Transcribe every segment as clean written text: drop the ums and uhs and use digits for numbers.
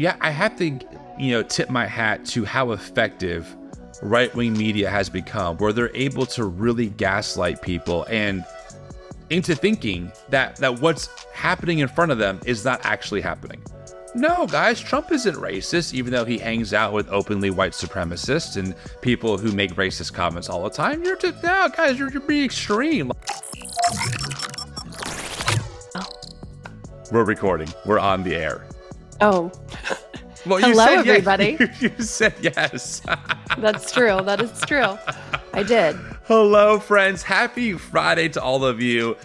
Yeah, I have to, tip my hat to how effective right-wing media has become, where they're able to really gaslight people and into thinking that what's happening in front of them is not actually happening. No, guys, Trump isn't racist, even though he hangs out with openly white supremacists and people who make racist comments all the time. You're being extreme. We're recording. We're on the air. Oh. Well, hello, everybody. You said yes. That's true. That is true. I did. Hello, friends. Happy Friday to all of you.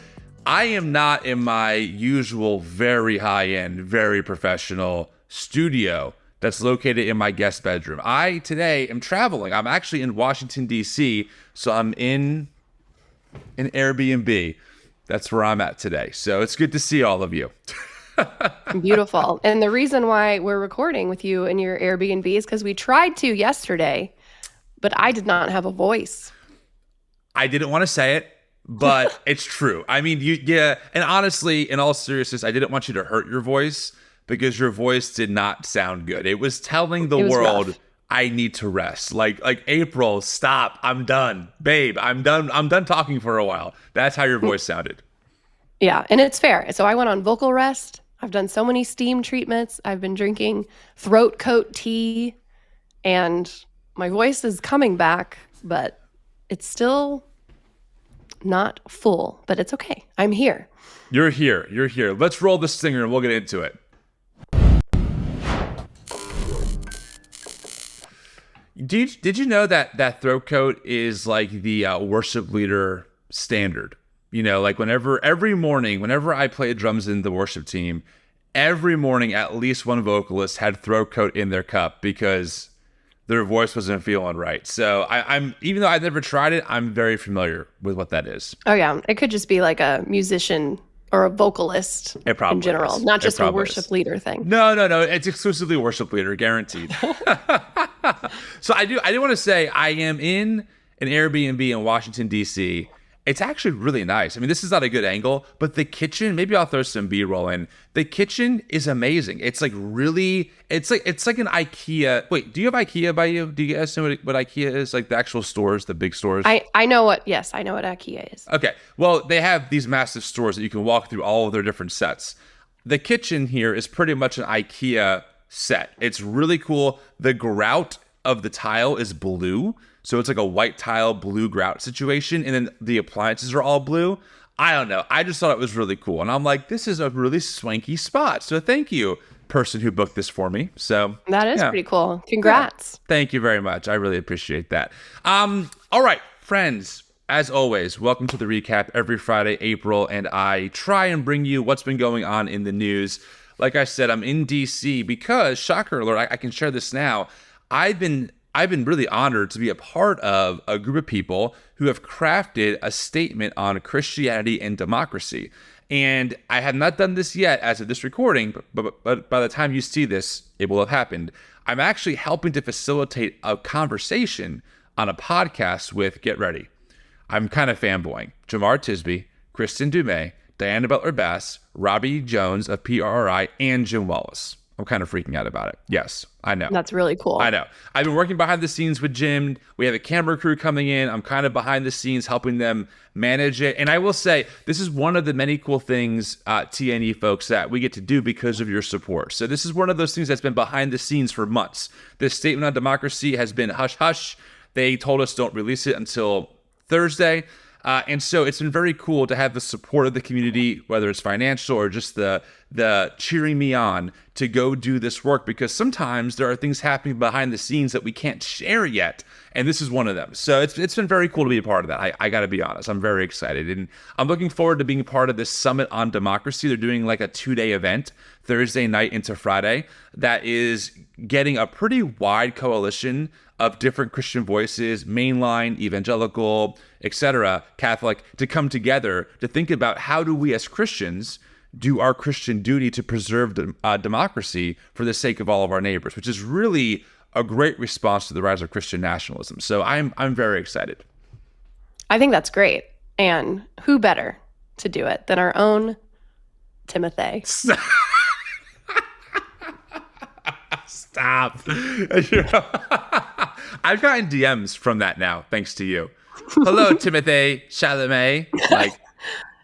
I am not in my usual very high-end, very professional studio that's located in my guest bedroom. I, today, am traveling. I'm actually in Washington, D.C., so I'm in an Airbnb. That's where I'm at today. So it's good to see all of you. Beautiful. And the reason why we're recording with you in your Airbnb is because we tried to yesterday, but I did not have a voice. I didn't want to say it, but it's true. I mean, and honestly, in all seriousness, I didn't want you to hurt your voice because your voice did not sound good. It was telling the world, rough. I need to rest. Like April, stop. I'm done. Babe, I'm done talking for a while. That's how your voice sounded. Yeah, and it's fair. So I went on vocal rest. I've done so many steam treatments. I've been drinking throat coat tea, and my voice is coming back, but it's still not full, but it's okay. I'm here. You're here. Let's roll the stinger and we'll get into it. Did you know that throat coat is like the worship leader standard? Like every morning, whenever I played drums in the worship team, every morning at least one vocalist had throat coat in their cup because their voice wasn't feeling right. So I'm even though I've never tried it, I'm very familiar with what that is. Oh yeah, it could just be like a musician or a vocalist in general, not just a worship leader thing. No, it's exclusively worship leader, guaranteed. So I do want to say I am in an Airbnb in Washington D.C. It's actually really nice. I mean, this is not a good angle, but the kitchen, maybe I'll throw some B-roll in. The kitchen is amazing. It's like really, it's like an IKEA. Wait, do you have IKEA by you? Do you guys know what IKEA is? Like the actual stores, the big stores? I know what IKEA is. Okay. Well, they have these massive stores that you can walk through all of their different sets. The kitchen here is pretty much an IKEA set. It's really cool. The grout of the tile is blue. So it's like a white tile, blue grout situation. And then the appliances are all blue. I don't know. I just thought it was really cool. And I'm like, this is a really swanky spot. So thank you, person who booked this for me. So that is pretty cool. Congrats. Yeah. Thank you very much. I really appreciate that. All right, friends. As always, welcome to the recap. Every Friday, April and I try and bring you what's been going on in the news. Like I said, I'm in DC because, shocker alert, I can share this now. I've been really honored to be a part of a group of people who have crafted a statement on Christianity and democracy. And I have not done this yet as of this recording, but by the time you see this, it will have happened. I'm actually helping to facilitate a conversation on a podcast with, get ready, I'm kind of fanboying, Jamar Tisby, Kristen Dumais, Diana Butler-Bass, Robbie Jones of PRRI, and Jim Wallace. I'm kind of freaking out about it. Yes, I know. That's really cool. I know. I've been working behind the scenes with Jim. We have a camera crew coming in. I'm kind of behind the scenes helping them manage it. And I will say, this is one of the many cool things, TNE folks, that we get to do because of your support. So this is one of those things that's been behind the scenes for months. This statement on democracy has been hush-hush. They told us don't release it until Thursday. And so it's been very cool to have the support of the community, whether it's financial or just the cheering me on to go do this work, because sometimes there are things happening behind the scenes that we can't share yet. And this is one of them. So it's been very cool to be a part of that. I got to be honest. I'm very excited. And I'm looking forward to being part of this Summit on Democracy. They're doing like a 2-day event, Thursday night into Friday, that is getting a pretty wide coalition of different Christian voices, mainline, evangelical, etc., Catholic, to come together to think about how do we as Christians do our Christian duty to preserve democracy for the sake of all of our neighbors, which is really a great response to the rise of Christian nationalism. So I'm very excited. I think that's great. And who better to do it than our own Timothy? Stop. I've gotten DMs from that now, thanks to you. Hello, Timothy Chalamet. Like,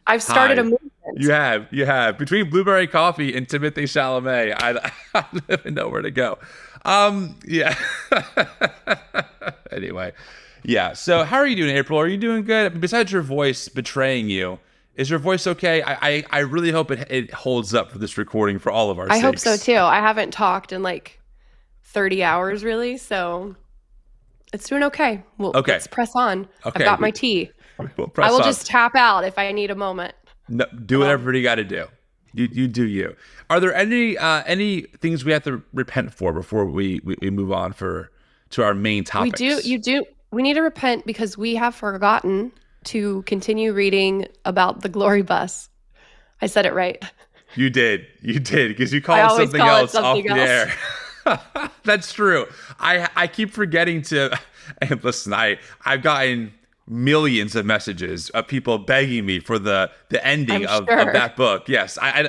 I've started hi. a movement. You have. Between Blueberry Coffee and Timothy Chalamet, I don't even know where to go. Yeah. Anyway, yeah. So, how are you doing, April? Are you doing good? Besides your voice betraying you, is your voice okay? I really hope it holds up for this recording for all of our sakes. I hope so too. I haven't talked in like 30 hours really, so it's doing okay. Well, Okay. let's press on. Okay, I've got my tea. We'll press I will on. just tap out if I need a moment. No, do whatever you got to do. You do you. Are there any things we have to repent for before we move on to our main topics? We need to repent because we have forgotten to continue reading about the glory bus. I said it right. You did because you called it something else off the air. That's true. I keep forgetting to. And listen, I've gotten millions of messages of people begging me for the ending of that book. Yes, I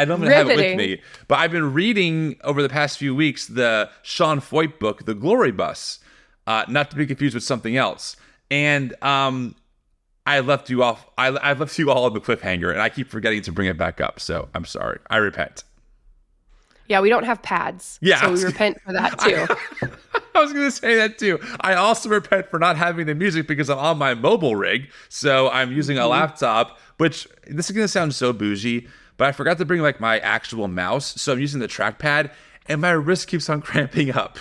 don't even have it with me, but I've been reading over the past few weeks the Sean Feucht book, The Glory Bus, not to be confused with something else. And I left you off. I left you all on the cliffhanger, and I keep forgetting to bring it back up. So I'm sorry. I repent. Yeah, we don't have pads. Yeah, so we repent for that too. I was going to say that too. I also repent for not having the music because I'm on my mobile rig. So I'm using a laptop, which this is going to sound so bougie, but I forgot to bring like my actual mouse. So I'm using the trackpad and my wrist keeps on cramping up.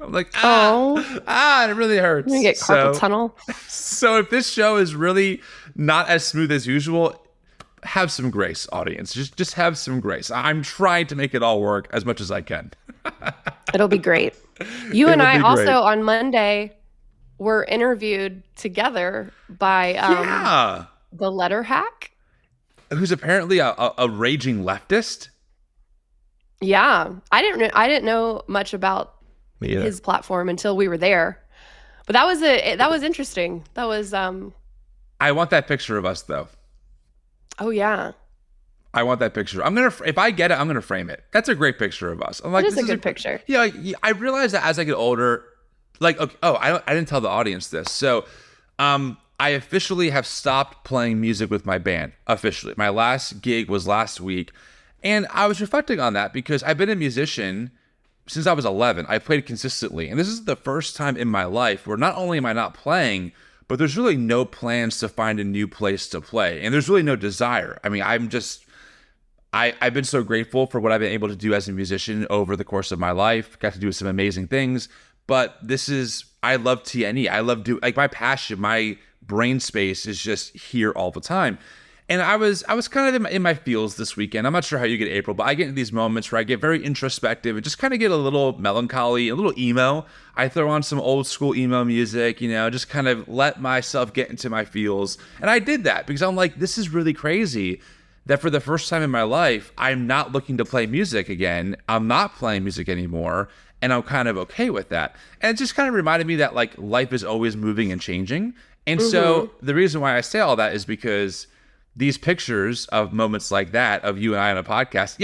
I'm like, it really hurts. You get carpal tunnel. So if this show is really not as smooth as usual, have some grace, audience. Just have some grace. I'm trying to make it all work as much as I can. It'll be great. You and I also on Monday were interviewed together by the letter hack, who's apparently a raging leftist. Yeah, I didn't know much about his platform until we were there, but that was interesting. That was I want that picture of us though. Oh yeah. I want that picture. If I get it, I'm gonna frame it. That's a great picture of us. I'm like, it is a good picture. Yeah, I realize that as I get older, like, okay, I didn't tell the audience this. So, I officially have stopped playing music with my band. Officially, my last gig was last week, and I was reflecting on that because I've been a musician since I was 11. I played consistently, and this is the first time in my life where not only am I not playing, but there's really no plans to find a new place to play, and there's really no desire. I mean, I've been so grateful for what I've been able to do as a musician over the course of my life. Got to do some amazing things, but I love TNE. I love my passion, my brain space is just here all the time. And I was kind of in my feels this weekend. I'm not sure how you get, April, but I get into these moments where I get very introspective and just kind of get a little melancholy, a little emo. I throw on some old school emo music, just kind of let myself get into my feels. And I did that because I'm like, this is really crazy that for the first time in my life, I'm not looking to play music again. I'm not playing music anymore. And I'm kind of okay with that. And it just kind of reminded me that like life is always moving and changing. And so the reason why I say all that is because these pictures of moments like that, of you and I on a podcast,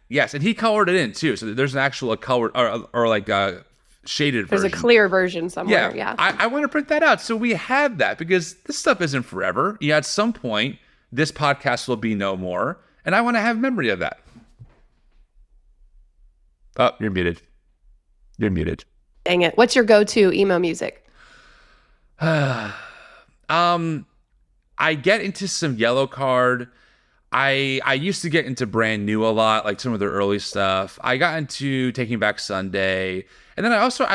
yes. And he colored it in too. So there's an actual colored or like a shaded version. There's a clear version somewhere. Yeah. I want to print that out. So we have that because this stuff isn't forever. At some point, this podcast will be no more. And I want to have memory of that. Oh, you're muted. You're muted. Dang it. What's your go-to emo music? I get into some Yellow Card. I used to get into Brand New a lot, like some of their early stuff. I got into Taking Back Sunday. And then I also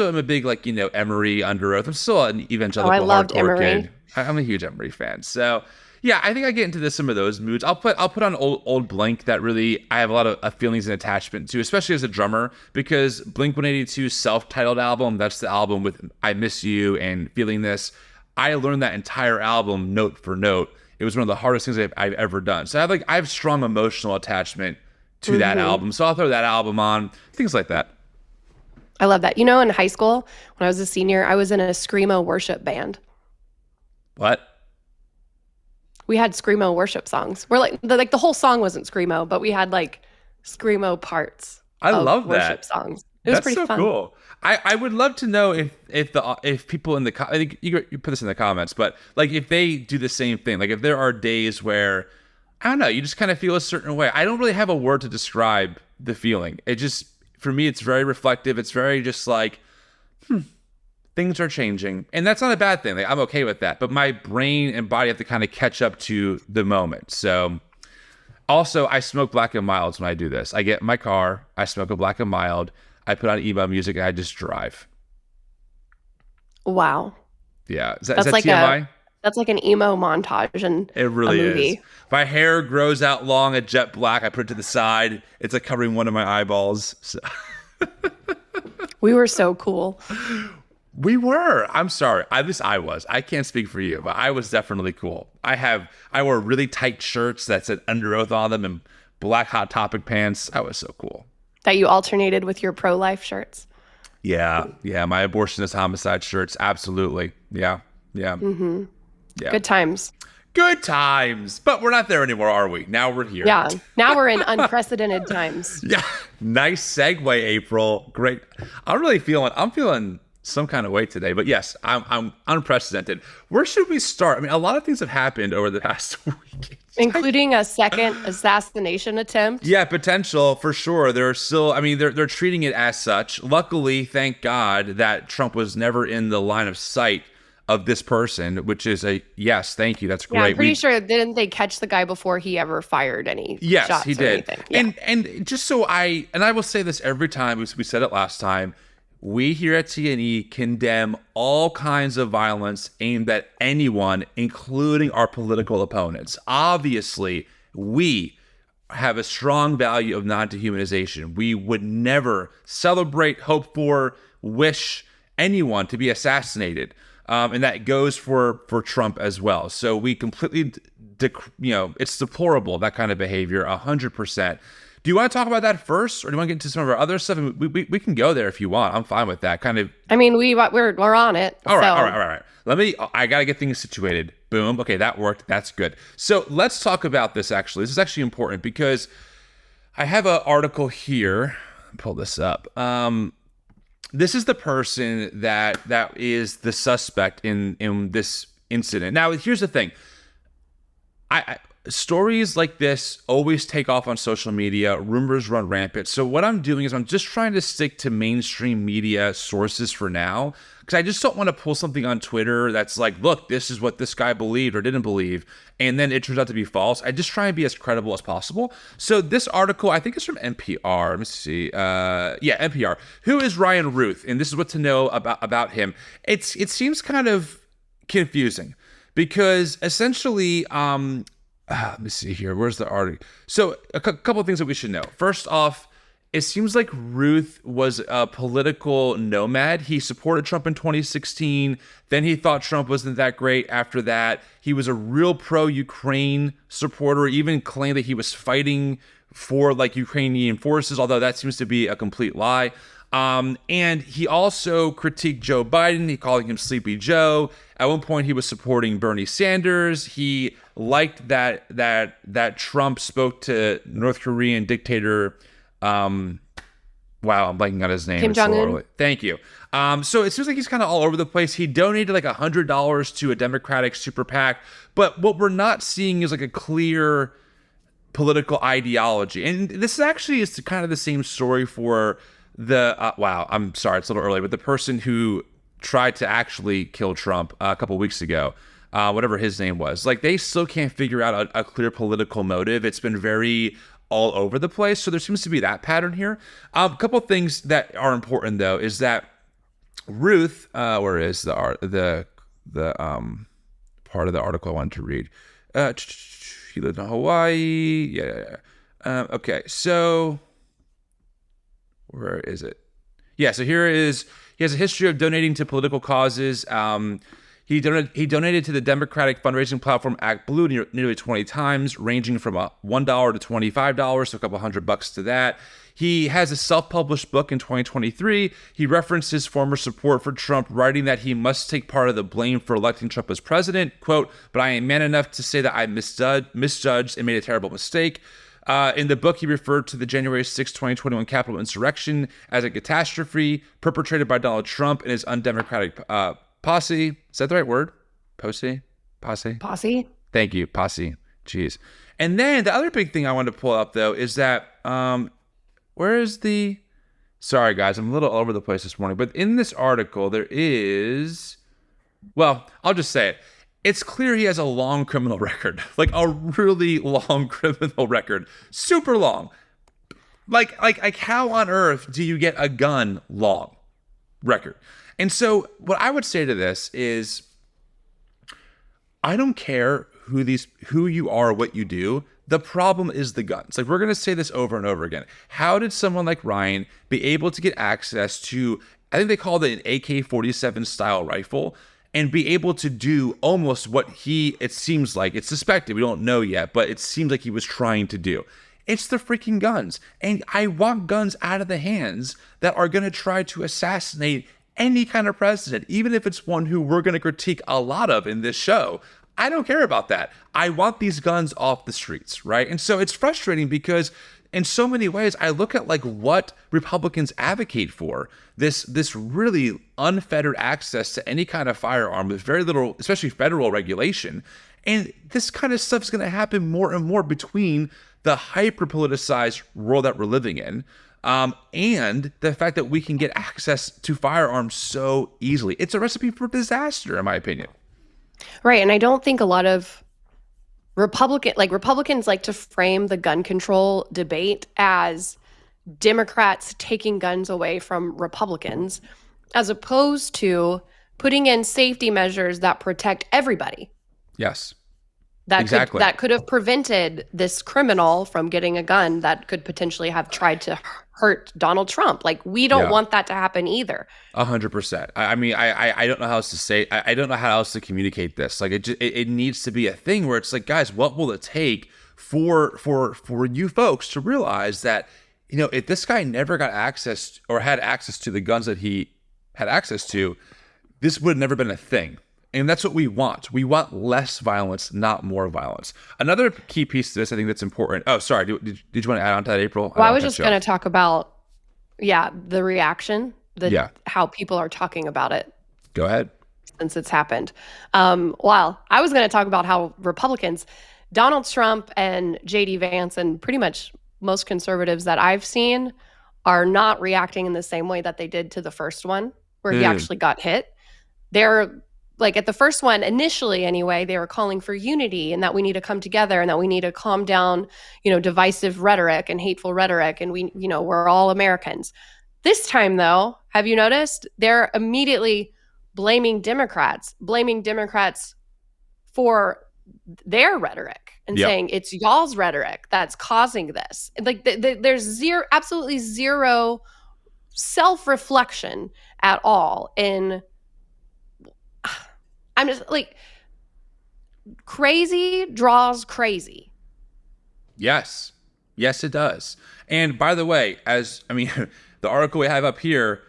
am a big Emery, Under Oath. I'm still an evangelical loved hardcore Emery. kid. I'm a huge Emery fan. So yeah, I think I get into some of those moods. I'll put on old Blink that really I have a lot of feelings and attachment to, especially as a drummer, because Blink 182's self-titled album, that's the album with I Miss You and Feeling This. I learned that entire album note for note. It was one of the hardest things I've ever done. So I have strong emotional attachment to that album. So I'll throw that album on, things like that. I love that. In high school, when I was a senior, I was in a Screamo worship band. What? We had Screamo worship songs. We're the whole song wasn't Screamo, but we had Screamo parts. I of love worship that. songs. It was That's pretty so fun. cool. I would love to know if people in the I think you put this in the comments, but like if they do the same thing, like if there are days where I don't know, you just kind of feel a certain way. I don't really have a word to describe the feeling. It just for me, it's very reflective. It's very just like things are changing, and that's not a bad thing. Like, I'm okay with that, but my brain and body have to kind of catch up to the moment. So. Also, I smoke Black and Milds when I do this. I get in my car, I smoke a Black and Mild, I put on emo music, and I just drive. Wow. Yeah. Is that That's like TMI? that's like an emo montage in It a really is. movie. My hair grows out long, a jet black. I put it to the side. It's like covering one of my eyeballs. So. We were so cool. We were. I'm sorry. At least I was. I can't speak for you, but I was definitely cool. I wore really tight shirts that said Under Oath on them and black Hot Topic pants. I was so cool. That you alternated with your pro-life shirts. Yeah. Yeah. My abortionist homicide shirts. Absolutely. Yeah. Yeah. Mm-hmm. Yeah. Good times. Good times. But we're not there anymore, are we? Now we're here. Yeah. Now we're in unprecedented times. Yeah. Nice segue, April. Great. I'm feeling some kind of way today, but yes, I'm unprecedented. Where should we start? I mean, a lot of things have happened over the past week. Including a second assassination attempt. Yeah, potential for sure. There are still, I mean, they're treating it as such. Luckily, thank God that Trump was never in the line of sight of this person, which is a yes, thank you. That's great. Yeah, I'm pretty sure didn't they catch the guy before he ever fired any yes, shots he or did. anything? Yeah. And just so I will say this every time, we said it last time, we here at TNE condemn all kinds of violence aimed at anyone, including our political opponents. Obviously, we have a strong value of non-dehumanization. We would never celebrate, hope for, wish anyone to be assassinated. And that goes for Trump as well. So we completely, it's deplorable, that kind of behavior, 100%. Do you want to talk about that first, or do you want to get into some of our other stuff? I mean, we can go there if you want. I'm fine with that. Kind of. I mean, we're on it. All right. I got to get things situated. Boom. Okay, that worked. That's good. So let's talk about this, actually. This is actually important because I have an article here. Pull this up. This is the person that is the suspect in this incident. Now, here's the thing. Stories like this always take off on social media. Rumors run rampant. So what I'm doing is I'm just trying to stick to mainstream media sources for now, because I just don't want to pull something on Twitter that's like, look, this is what this guy believed or didn't believe, and then it turns out to be false. I just try and be as credible as possible. So this article, I think it's from NPR. Let me see. NPR. Who is Ryan Ruth? And this is what to know about him. It seems kind of confusing because essentially, let me see here. Where's the article? So a couple of things that we should know. First off, it seems like Ruth was a political nomad. He supported Trump in 2016. Then he thought Trump wasn't that great after that. He was a real pro-Ukraine supporter, even claimed that he was fighting for like Ukrainian forces, although that seems to be a complete lie. And he also critiqued Joe Biden. He called him Sleepy Joe. At one point, he was supporting Bernie Sanders. He liked that Trump spoke to North Korean dictator. Wow, I'm blanking on his name. Kim Jong-un. Thank you. So it seems like he's kind of all over the place. He donated like $100 to a Democratic super PAC, but what we're not seeing is like a clear political ideology. And this actually is kind of the same story for the I'm sorry, it's a little early, but the person who tried to actually kill Trump a couple weeks ago, whatever his name was, like they still can't figure out a clear political motive. It's been very all over the place. So there seems to be that pattern here. A couple of things that are important though is that Ruth, where is the part of the article I wanted to read? He lived in Hawaii. Yeah. Okay, so where is it? Yeah, so here is, he has a history of donating to political causes. He donated to the Democratic fundraising platform Act Blue nearly 20 times, ranging from $1 to $25, so a couple $100 to that. He has a self-published book in 2023. He referenced his former support for Trump, writing that he must take part of the blame for electing Trump as president. Quote, "But I am man enough to say that I misjudged and made a terrible mistake." In the book, he referred to the January 6, 2021 Capitol insurrection as a catastrophe perpetrated by Donald Trump and his undemocratic posse. Is that the right word? Posse? Posse? Posse? Thank you, posse. Jeez. And then the other big thing I wanted to pull up, though, is that where is the... Sorry, guys, I'm a little all over the place this morning. But in this article, there is... Well, I'll just say it. It's clear he has a long criminal record. Like, a really long criminal record. Super long. Like how on earth do you get a gun long record? And so what I would say to this is, I don't care who you are, what you do. The problem is the guns. Like, we're going to say this over and over again. How did someone like Ryan be able to get access to, I think they called it an AK-47 style rifle, and be able to do almost what it seems like, it's suspected, we don't know yet, but it seems like he was trying to do. It's the freaking guns. And I want guns out of the hands that are going to try to assassinate any kind of president, even if it's one who we're going to critique a lot of in this show. I don't care about that. I want these guns off the streets, right? And so it's frustrating because in so many ways, I look at like what Republicans advocate for, this really unfettered access to any kind of firearm with very little, especially federal regulation. And this kind of stuff is going to happen more and more between the hyper-politicized world that we're living in and the fact that we can get access to firearms so easily. It's a recipe for disaster, in my opinion. Right. And I don't think a lot of Republicans like to frame the gun control debate as Democrats taking guns away from Republicans, as opposed to putting in safety measures that protect everybody. Yes. That could have prevented this criminal from getting a gun that could potentially have tried to hurt Donald Trump. Like, we don't want that to happen either. 100%. I mean, I don't know how else to say. I don't know how else to communicate this. Like, it needs to be a thing where it's like, guys, what will it take for you folks to realize that, you know, if this guy never got access or had access to the guns that he had access to, this would have never been a thing. And that's what we want. We want less violence, not more violence. Another key piece to this, I think that's important. Oh, sorry. Did you want to add on to that, April? Well, I was just going to talk about, the reaction, how people are talking about it. Go ahead. Since it's happened. Well, I was going to talk about how Republicans, Donald Trump and J.D. Vance, and pretty much most conservatives that I've seen are not reacting in the same way that they did to the first one, where he actually got hit. They're like, at the first one, initially anyway, they were calling for unity and that we need to come together and that we need to calm down, divisive rhetoric and hateful rhetoric. And we're all Americans. This time, though, have you noticed? They're immediately blaming Democrats for their rhetoric and saying it's y'all's rhetoric that's causing this. Like, there's absolutely zero self-reflection at all in... I'm just like, crazy draws crazy. Yes, it does. And by the way, the article we have up here,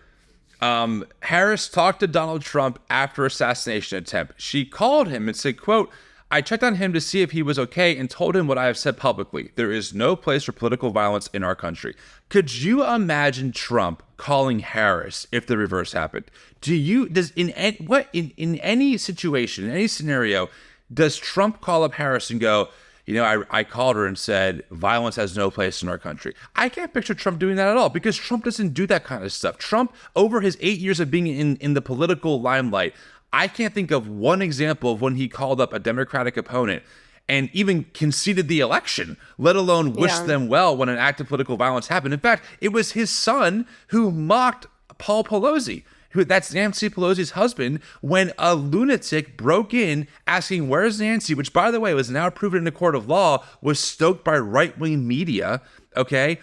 Harris talked to Donald Trump after assassination attempt. She called him and said, quote, "I checked on him to see if he was okay and told him what I have said publicly. There is no place for political violence in our country." Could you imagine Trump calling Harris if the reverse happened? In any situation, in any scenario, does Trump call up Harris and go, I called her and said violence has no place in our country? I can't picture Trump doing that at all, because Trump doesn't do that kind of stuff. Trump, over his 8 years of being in the political limelight, I can't think of one example of when he called up a Democratic opponent and even conceded the election, let alone wished them well when an act of political violence happened. In fact, it was his son who mocked Paul Pelosi, that's Nancy Pelosi's husband, when a lunatic broke in asking, "Where's Nancy?" Which, by the way, was now proven in a court of law, was stoked by right-wing media, okay?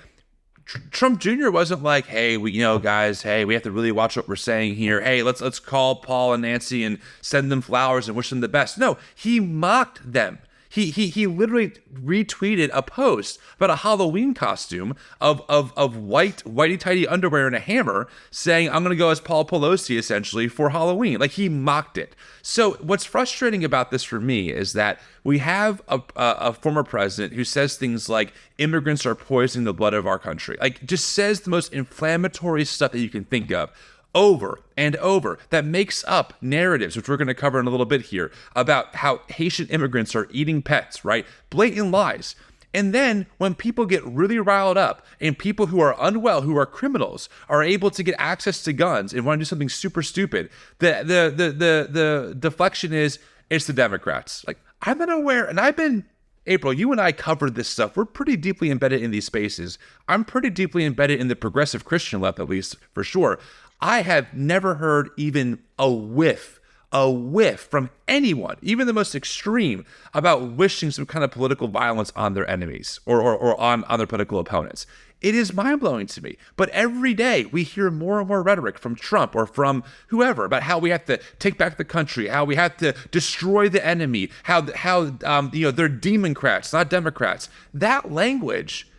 Trump Jr. wasn't like, "Hey, guys, we have to really watch what we're saying here. Hey, let's call Paul and Nancy and send them flowers and wish them the best." No, he mocked them. He literally retweeted a post about a Halloween costume of whitey tighty underwear and a hammer, saying, "I'm going to go as Paul Pelosi essentially for Halloween." Like, he mocked it. So what's frustrating about this for me is that we have a former president who says things like immigrants are poisoning the blood of our country, like just says the most inflammatory stuff that you can think of over and over, that makes up narratives, which we're going to cover in a little bit here, about how Haitian immigrants are eating pets, right? Blatant lies. And then when people get really riled up and people who are unwell, who are criminals, are able to get access to guns and want to do something super stupid, the deflection is, it's the Democrats. Like, I'm not aware, and April, you and I covered this stuff. We're pretty deeply embedded in these spaces. I'm pretty deeply embedded in the progressive Christian left, at least, for sure. I have never heard even a whiff from anyone, even the most extreme, about wishing some kind of political violence on their enemies or on their political opponents. It is mind-blowing to me. But every day we hear more and more rhetoric from Trump or from whoever about how we have to take back the country, how we have to destroy the enemy, how they're Democrats, not Democrats. That language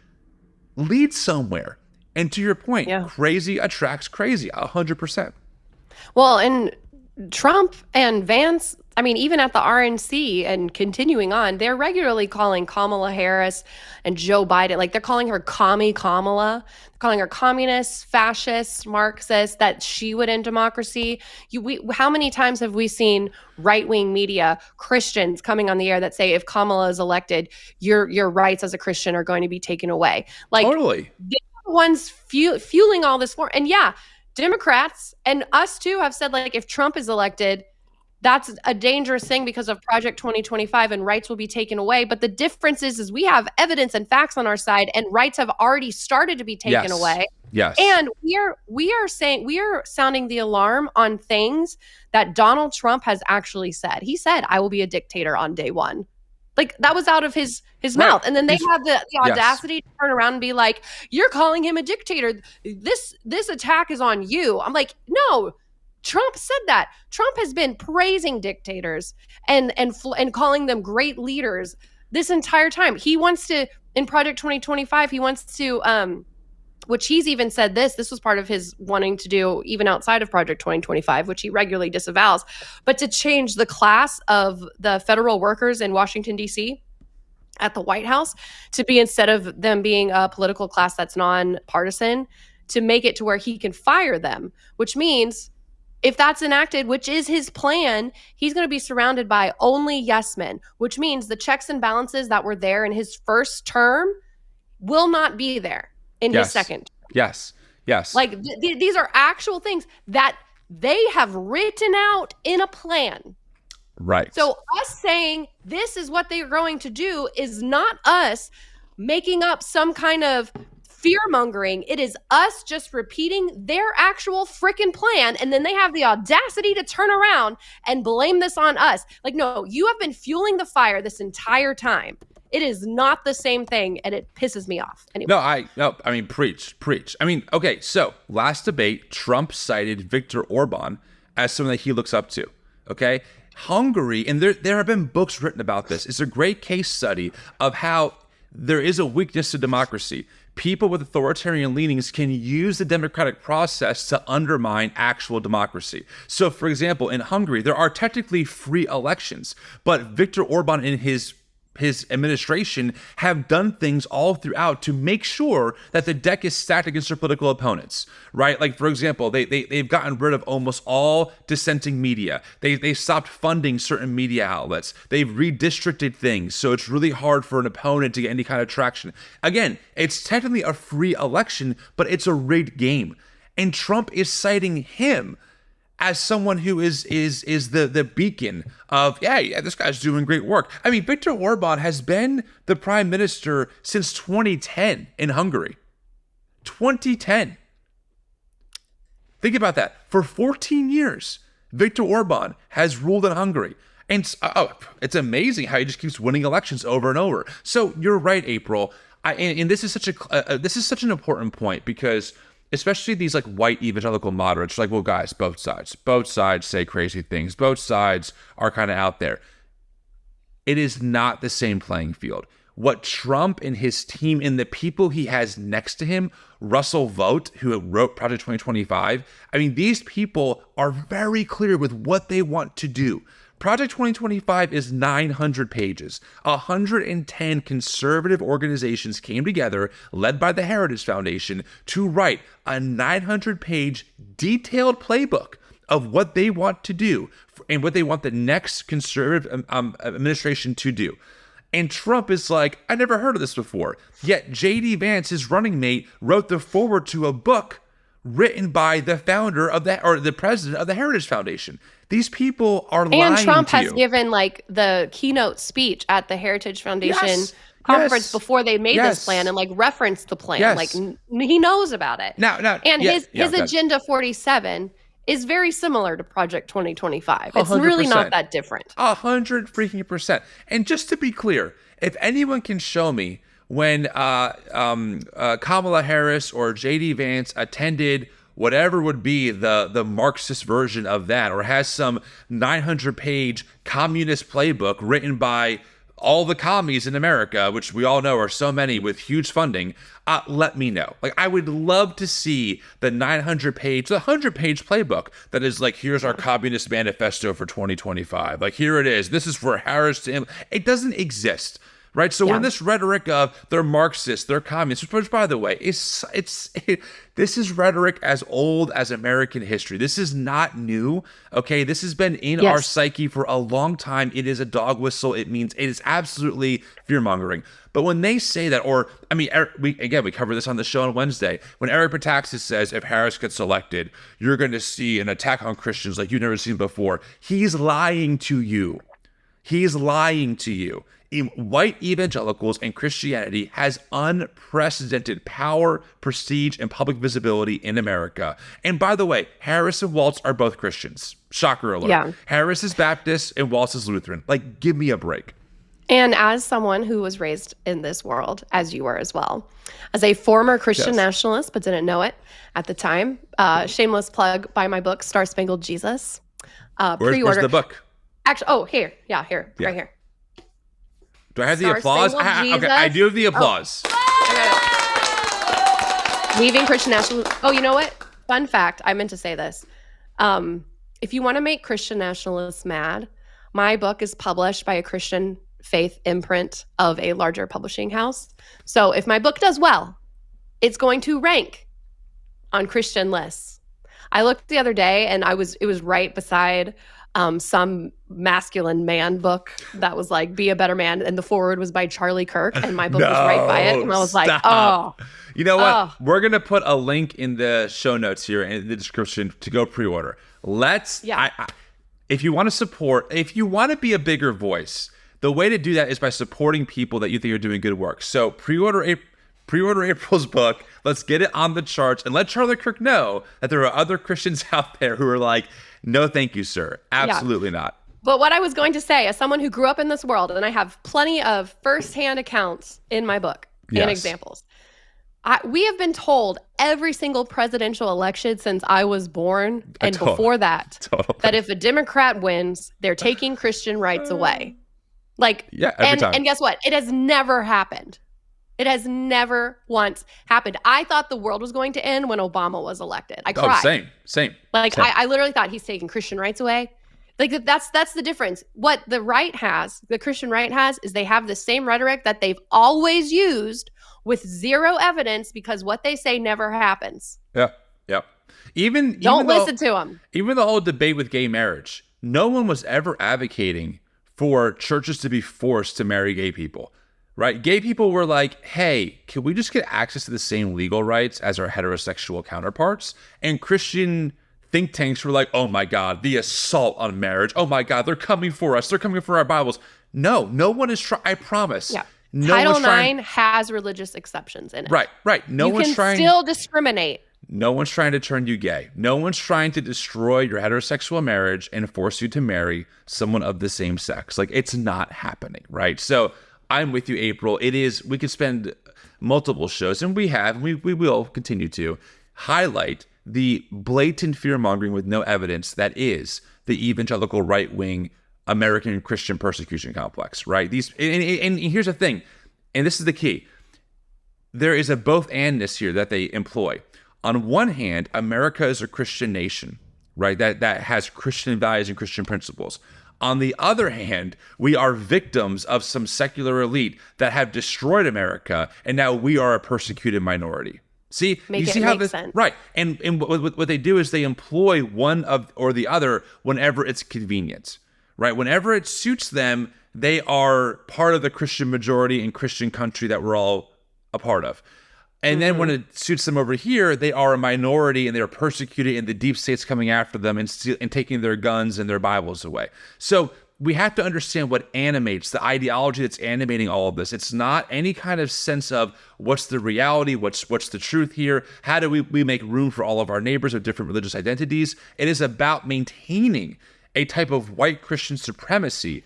leads somewhere. And to your point, crazy attracts crazy, 100%. Well, and Trump and Vance, I mean, even at the RNC and continuing on, they're regularly calling Kamala Harris and Joe Biden, like they're calling her Commie Kamala, they're calling her communist, fascist, Marxist, that she would end democracy. How many times have we seen right-wing media, Christians coming on the air that say, if Kamala is elected, your rights as a Christian are going to be taken away? Like, totally. They're the ones fueling all this for, and yeah, Democrats and us too have said, like, if Trump is elected, that's a dangerous thing because of Project 2025 and rights will be taken away. But the difference is we have evidence and facts on our side, and rights have already started to be taken away. Yes. And we are sounding the alarm on things that Donald Trump has actually said. He said, "I will be a dictator on day one." Like, that was out of his mouth. And then they have the audacity to turn around and be like, "You're calling him a dictator. This attack is on you." I'm like, no, Trump said that. Trump has been praising dictators and calling them great leaders this entire time. He wants to, in Project 2025, he wants to, which he's even said this was part of his wanting to do even outside of Project 2025, which he regularly disavows, but to change the class of the federal workers in Washington, D.C. at the White House to be, instead of them being a political class that's nonpartisan, to make it to where he can fire them, which means if that's enacted, which is his plan, he's going to be surrounded by only yes men, which means the checks and balances that were there in his first term will not be there in his second term. Yes. Like, these are actual things that they have written out in a plan. Right. So us saying this is what they're going to do is not us making up some kind of fear-mongering. It is us just repeating their actual freaking plan, and then they have the audacity to turn around and blame this on us. Like, no, you have been fueling the fire this entire time. It is not the same thing, and it pisses me off. Anyway. No, I mean, preach. I mean, okay, so last debate, Trump cited Viktor Orban as someone that he looks up to, okay? Hungary, and there have been books written about this. It's a great case study of how there is a weakness to democracy. People with authoritarian leanings can use the democratic process to undermine actual democracy. So, for example, in Hungary, there are technically free elections, but Viktor Orban and his administration have done things all throughout to make sure that the deck is stacked against their political opponents, right? Like, for example, they've gotten rid of almost all dissenting media. They stopped funding certain media outlets. They've redistricted things, so it's really hard for an opponent to get any kind of traction. Again, it's technically a free election, but it's a rigged game. And Trump is citing him as someone who is the beacon of, yeah, this guy's doing great work. I mean, Viktor Orban has been the prime minister since 2010 in Hungary. 2010. Think about that. For 14 years, Viktor Orban has ruled in Hungary. And it's amazing how he just keeps winning elections over and over. So you're right, April. And this is such an important point, because especially these like white evangelical moderates are like, well, guys, both sides say crazy things. Both sides are kind of out there. It is not the same playing field. What Trump and his team and the people he has next to him, Russell Vogt, who wrote Project 2025, I mean, these people are very clear with what they want to do. Project 2025 is 900 pages. 110 conservative organizations came together, led by the Heritage Foundation, to write a 900-page detailed playbook of what they want to do and what they want the next conservative administration to do. And Trump is like, I never heard of this before. Yet J.D. Vance, his running mate, wrote the foreword to a book written by the founder of the president of the Heritage Foundation. These people are lying to you. And Trump has given like the keynote speech at the Heritage Foundation conference before they made this plan and like referenced the plan. Like he knows about it. And his Agenda 47 is very similar to Project 2025. It's 100%. Really not that different. 100%. And just to be clear, if anyone can show me when Kamala Harris or J.D. Vance attended whatever would be the Marxist version of that, or has some 900-page communist playbook written by all the commies in America, which we all know are so many with huge funding, let me know. Like, I would love to see the 100-page playbook that is like, here's our communist manifesto for 2025. Like, here it is. This is for Harris to... It doesn't exist. Right. So when this rhetoric of they're Marxists, they're communists, which by the way, this is rhetoric as old as American history. This is not new. OK, this has been in our psyche for a long time. It is a dog whistle. It means it is absolutely fear mongering. But when they say that, or I mean, we covered this on the show on Wednesday. When Eric Metaxas says if Harris gets elected, you're going to see an attack on Christians like you've never seen before. He's lying to you. He's lying to you. White evangelicals and Christianity has unprecedented power, prestige, and public visibility in America. And by the way, Harris and Waltz are both Christians. Shocker alert. Yeah. Harris is Baptist and Waltz is Lutheran. Like, give me a break. And as someone who was raised in this world, as you were as well, as a former Christian nationalist, but didn't know it at the time, shameless plug, buy my book, Star Spangled Jesus. Pre-order. Where's the book? Actually, here. Yeah, here. Right here. Do I have the applause? Okay, I do have the applause. Leaving Christian nationalism. Oh, you know what? Fun fact. I meant to say this. If you want to make Christian nationalists mad, my book is published by a Christian faith imprint of a larger publishing house. So if my book does well, it's going to rank on Christian lists. I looked the other day and it was right beside some masculine man book that was like, Be a Better Man. And the foreword was by Charlie Kirk. And my book was right by it. And I was like, oh. You know what? We're going to put a link in the show notes here in the description to go pre-order. If you want to support, if you want to be a bigger voice, the way to do that is by supporting people that you think are doing good work. So pre-order April's book. Let's get it on the charts and let Charlie Kirk know that there are other Christians out there who are like, no, thank you, sir. Absolutely not. But what I was going to say, as someone who grew up in this world, and I have plenty of firsthand accounts in my book and examples, we have been told every single presidential election since I was born and before that, that if a Democrat wins, they're taking Christian rights away. Every time. And guess what? It has never happened. It has never once happened. I thought the world was going to end when Obama was elected. I cried. Same. I literally thought he's taking Christian rights away. Like that's the difference. What the right has, the Christian right has, is they have the same rhetoric that they've always used with zero evidence because what they say never happens. Yeah. Don't listen to them. Even the whole debate with gay marriage, no one was ever advocating for churches to be forced to marry gay people. Right? Gay people were like, hey, can we just get access to the same legal rights as our heterosexual counterparts? And Christian think tanks were like, oh my God, the assault on marriage. Oh my God, they're coming for us. They're coming for our Bibles. No one is trying. I promise. Yeah. No Title IX has religious exceptions in it. Right. You can still discriminate. No one's trying to turn you gay. No one's trying to destroy your heterosexual marriage and force you to marry someone of the same sex. Like, it's not happening. Right. So I'm with you, April. It is, we could spend multiple shows, and we will continue to highlight the blatant fear-mongering with no evidence that is the evangelical right-wing American Christian persecution complex, right? And here's the thing, and this is the key. There is a both andness here that they employ. On one hand, America is a Christian nation, right? That has Christian values and Christian principles. On the other hand, we are victims of some secular elite that have destroyed America, and now we are a persecuted minority. See, Make you it see how make this sense. right? And what they do is they employ one of or the other whenever it's convenient, right? Whenever it suits them, they are part of the Christian majority and Christian country that we're all a part of. And then when it suits them over here, they are a minority and they are persecuted, and the deep state's coming after them and taking their guns and their Bibles away. So we have to understand what animates the ideology that's animating all of this. It's not any kind of sense of what's the reality, what's the truth here, how do we make room for all of our neighbors of different religious identities. It is about maintaining a type of white Christian supremacy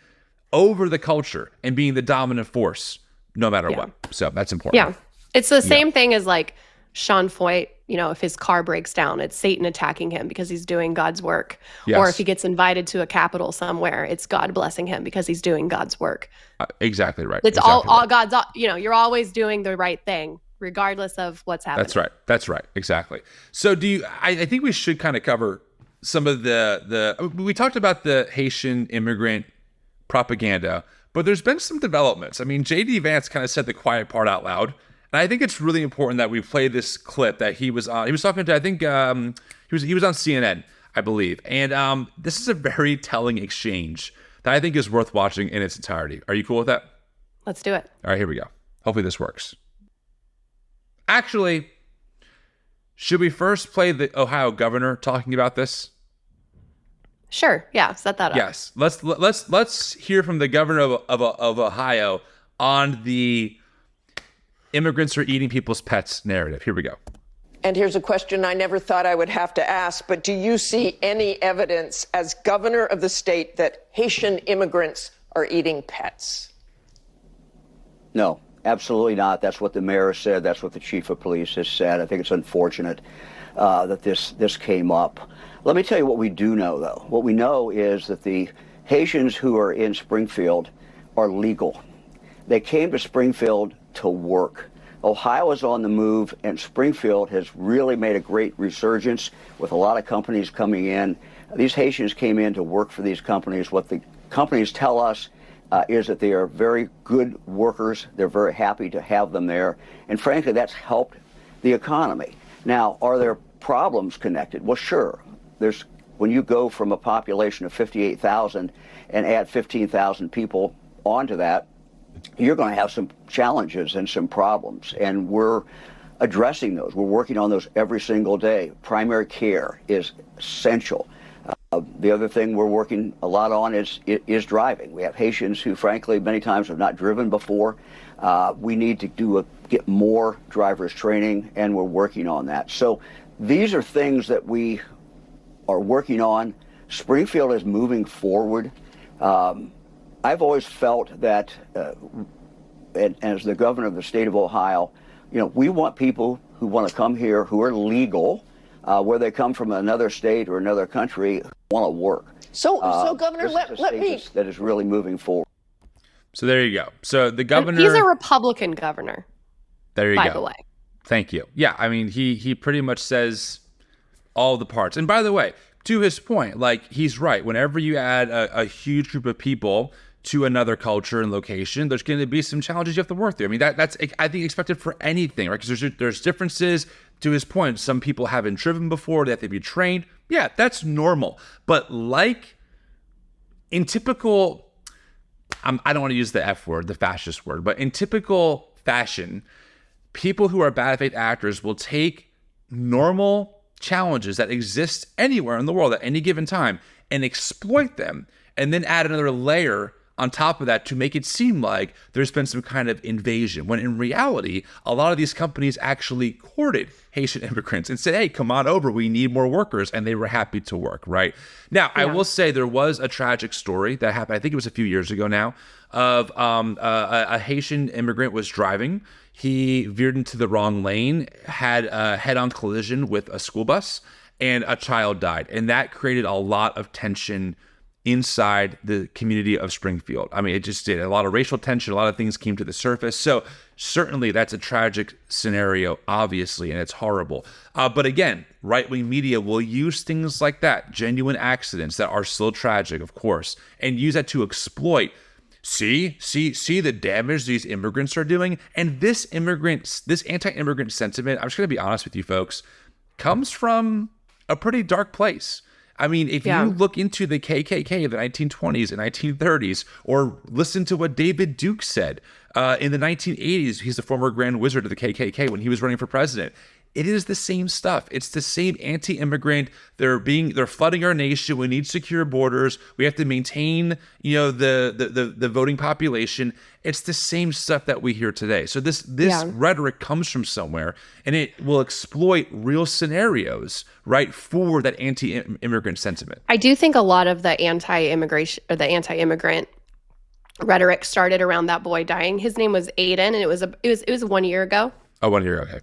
over the culture and being the dominant force no matter what. So that's important. Yeah. It's the same thing as like Sean Foyt, if his car breaks down, it's Satan attacking him because he's doing God's work. Yes. Or if he gets invited to a capitol somewhere, it's God blessing him because he's doing God's work. Exactly right. It's exactly all right. God's, you're always doing the right thing, regardless of what's happening. That's right. Exactly. So I think we should kind of cover some of we talked about the Haitian immigrant propaganda, but there's been some developments. I mean, J.D. Vance kind of said the quiet part out loud. And I think it's really important that we play this clip that he was on. He was talking to, I think, he was on CNN, I believe. And this is a very telling exchange that I think is worth watching in its entirety. Are you cool with that? Let's do it. All right, here we go. Hopefully this works. Actually, should we first play the Ohio governor talking about this? Sure. Yeah. Set that up. Yes. Let's hear from the governor of Ohio on the immigrants are eating people's pets narrative. Here we go. And here's a question I never thought I would have to ask, but do you see any evidence as governor of the state that Haitian immigrants are eating pets? No, absolutely not. That's what the mayor said. That's what the chief of police has said. I think it's unfortunate that this came up. Let me tell you what we do know, though. What we know is that the Haitians who are in Springfield are legal. They came to Springfield to work. Ohio is on the move, and Springfield has really made a great resurgence with a lot of companies coming in. These Haitians came in to work for these companies. What the companies tell us is that they are very good workers. They're very happy to have them there. And frankly, that's helped the economy. Now, are there problems connected? Well, sure. When you go from a population of 58,000 and add 15,000 people onto that, you're going to have some challenges and some problems, and we're addressing those. We're working on those every single day. Primary care is essential. The other thing we're working a lot on is driving. We have Haitians who, frankly, many times have not driven before. We need to get more driver's training, and we're working on that. So these are things that we are working on. Springfield is moving forward. I've always felt that, and as the governor of the state of Ohio, we want people who want to come here who are legal, where they come from another state or another country, who want to work. So Governor, let me... That is really moving forward. So there you go. So the governor... He's a Republican governor. There you go. By the way. Thank you. Yeah, I mean, he pretty much says all the parts. And by the way, to his point, he's right. Whenever you add a huge group of people to another culture and location, there's going to be some challenges you have to work through. I mean, that's I think expected for anything, right? Because there's differences. To his point, some people haven't driven before; they have to be trained. Yeah, that's normal. But in typical, I don't want to use the F word, the fascist word, but in typical fashion, people who are bad faith actors will take normal challenges that exist anywhere in the world at any given time and exploit them, and then add another layer on top of that to make it seem like there's been some kind of invasion, when in reality, a lot of these companies actually courted Haitian immigrants and said, hey, come on over, we need more workers, and they were happy to work, right? Now, I will say there was a tragic story that happened, I think it was a few years ago now, of a Haitian immigrant was driving. He veered into the wrong lane, had a head-on collision with a school bus, and a child died. And that created a lot of tension inside the community of Springfield. I mean, it just did. A lot of racial tension, a lot of things came to the surface. So certainly that's a tragic scenario, obviously, and it's horrible. But again, right-wing media will use things like that, genuine accidents that are still tragic, of course, and use that to exploit. See the damage these immigrants are doing. And this anti-immigrant sentiment, I'm just going to be honest with you folks, comes from a pretty dark place. I mean, if you look into the KKK of the 1920s and 1930s, or listen to what David Duke said in the 1980s, he's the former Grand Wizard of the KKK when he was running for president. It is the same stuff. It's the same anti-immigrant. They're flooding our nation. We need secure borders. We have to maintain, the voting population. It's the same stuff that we hear today. So this rhetoric comes from somewhere, and it will exploit real scenarios, right, for that anti-immigrant sentiment. I do think a lot of the anti-immigrant rhetoric started around that boy dying. His name was Aiden, and it was 1 year ago. Oh, 1 year, okay.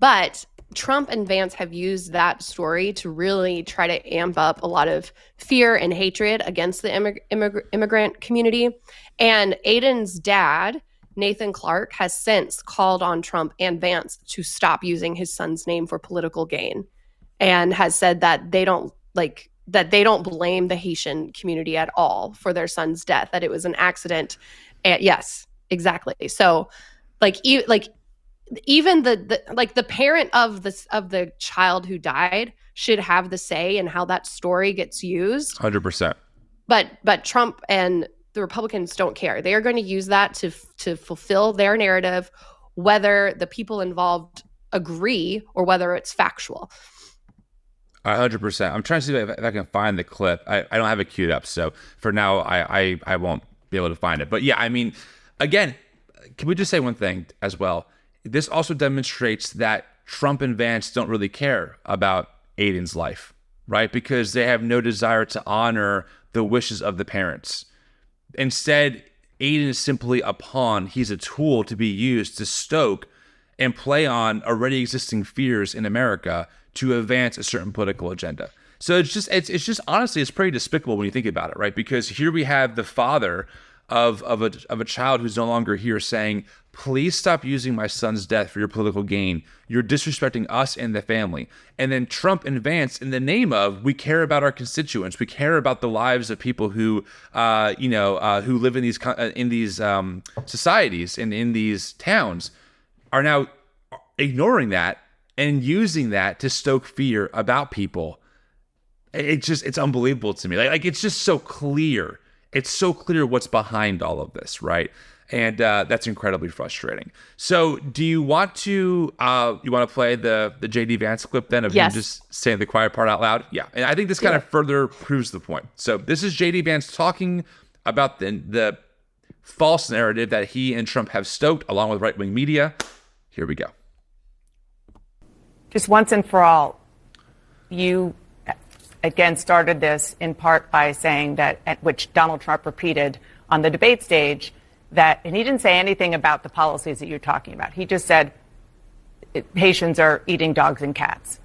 But Trump and Vance have used that story to really try to amp up a lot of fear and hatred against the immigrant community. And Aiden's dad, Nathan Clark, has since called on Trump and Vance to stop using his son's name for political gain, and has said that they don't blame the Haitian community at all for their son's death, that it was an accident. And yes, exactly. So even the parent of the child who died should have the say in how that story gets used. 100%. But Trump and the Republicans don't care. They are going to use that to fulfill their narrative, whether the people involved agree or whether it's factual. 100%. I'm trying to see if I can find the clip. I don't have it queued up, so for now I won't be able to find it. But yeah, I mean, again, can we just say one thing as well? This also demonstrates that Trump and Vance don't really care about Aiden's life, right? Because they have no desire to honor the wishes of the parents. Instead, Aiden is simply a pawn. He's a tool to be used to stoke and play on already existing fears in America to advance a certain political agenda. So it's just honestly, it's pretty despicable when you think about it, right? Because here we have the father of a child who's no longer here saying, please stop using my son's death for your political gain. You're disrespecting us and the family. And then Trump and Vance, in the name of, we care about our constituents, we care about the lives of people who who live in these societies and in these towns, are now ignoring that and using that to stoke fear about people. It's unbelievable to me. Like it's just so clear. It's so clear what's behind all of this, right? And that's incredibly frustrating. So do you want to play the JD Vance clip then of him just saying the quiet part out loud? Yeah. And I think this kind of further proves the point. So this is JD Vance talking about the false narrative that he and Trump have stoked along with right-wing media. Here we go. Just once and for all, you again started this in part by saying that, at which Donald Trump repeated on the debate stage, that, and he didn't say anything about the policies that you're talking about. He just said Haitians are eating dogs and cats.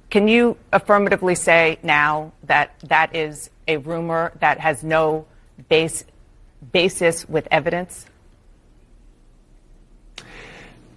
Can you affirmatively say now that that is a rumor that has no basis with evidence?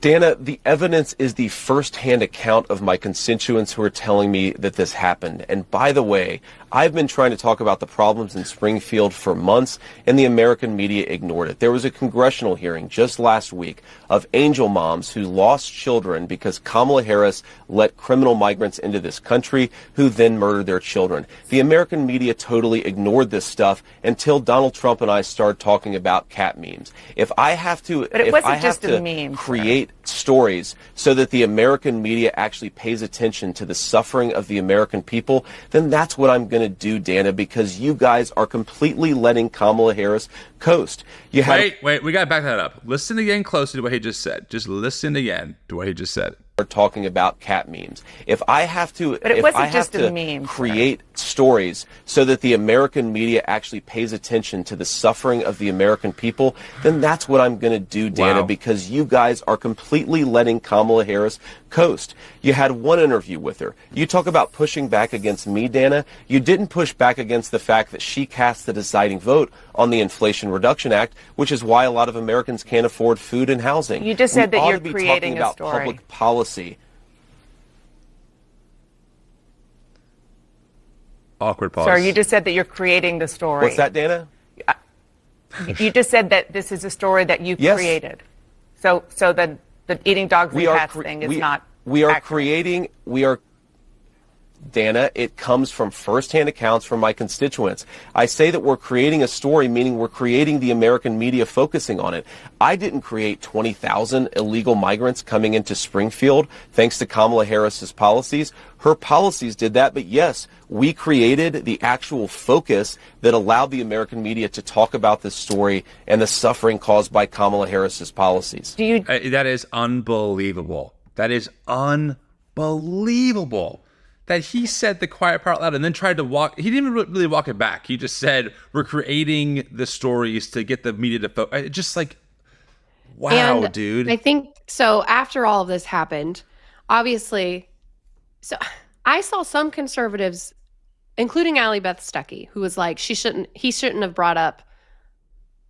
Dana, the evidence is the first-hand account of my constituents who are telling me that this happened. And by the way, I've been trying to talk about the problems in Springfield for months, and the American media ignored it. There was a congressional hearing just last week of angel moms who lost children because Kamala Harris let criminal migrants into this country who then murdered their children. The American media totally ignored this stuff until Donald Trump and I started talking about cat memes. If I have to, but it wasn't just a meme, create stories so that the American media actually pays attention to the suffering of the American people, then that's what I'm going to do, Dana, because you guys are completely letting Kamala Harris coast. Wait, we got to back that up. Listen again closely to what he just said. Just listen again to what he just said. are talking about cat memes. If I have to, But it if wasn't I have just a to meme, create stories so that the American media actually pays attention to the suffering of the American people, then that's what I'm going to do, Dana, Wow. because you guys are completely letting Kamala Harris coast. You had one interview with her. You talk about pushing back against me, Dana. You didn't push back against the fact that she cast the deciding vote on the Inflation Reduction Act, which is why a lot of Americans can't afford food and housing. You just said We that ought you're to be creating talking a about story. public policy. Awkward pause. Sir, you just said that you're creating the story. What's that, Dana? You just said that this is a story that you Yes. created. So the eating dogs and cats cre- thing is we- not We are accurate. creating. Dana, it comes from firsthand accounts from my constituents. I say that we're creating a story, meaning we're creating the American media focusing on it. I didn't create 20,000 illegal migrants coming into Springfield thanks to Kamala Harris's policies. Her policies did that, but yes, we created the actual focus that allowed the American media to talk about this story and the suffering caused by Kamala Harris's policies. Do you That is unbelievable. That is unbelievable. That he said the quiet part out loud and then tried to walk. He didn't even really walk it back. He just said, we're creating the stories to get the media to focus. Just like, wow, And dude. I think so. After all of this happened, obviously, so I saw some conservatives, including Allie Beth Stuckey, who was like, he shouldn't have brought up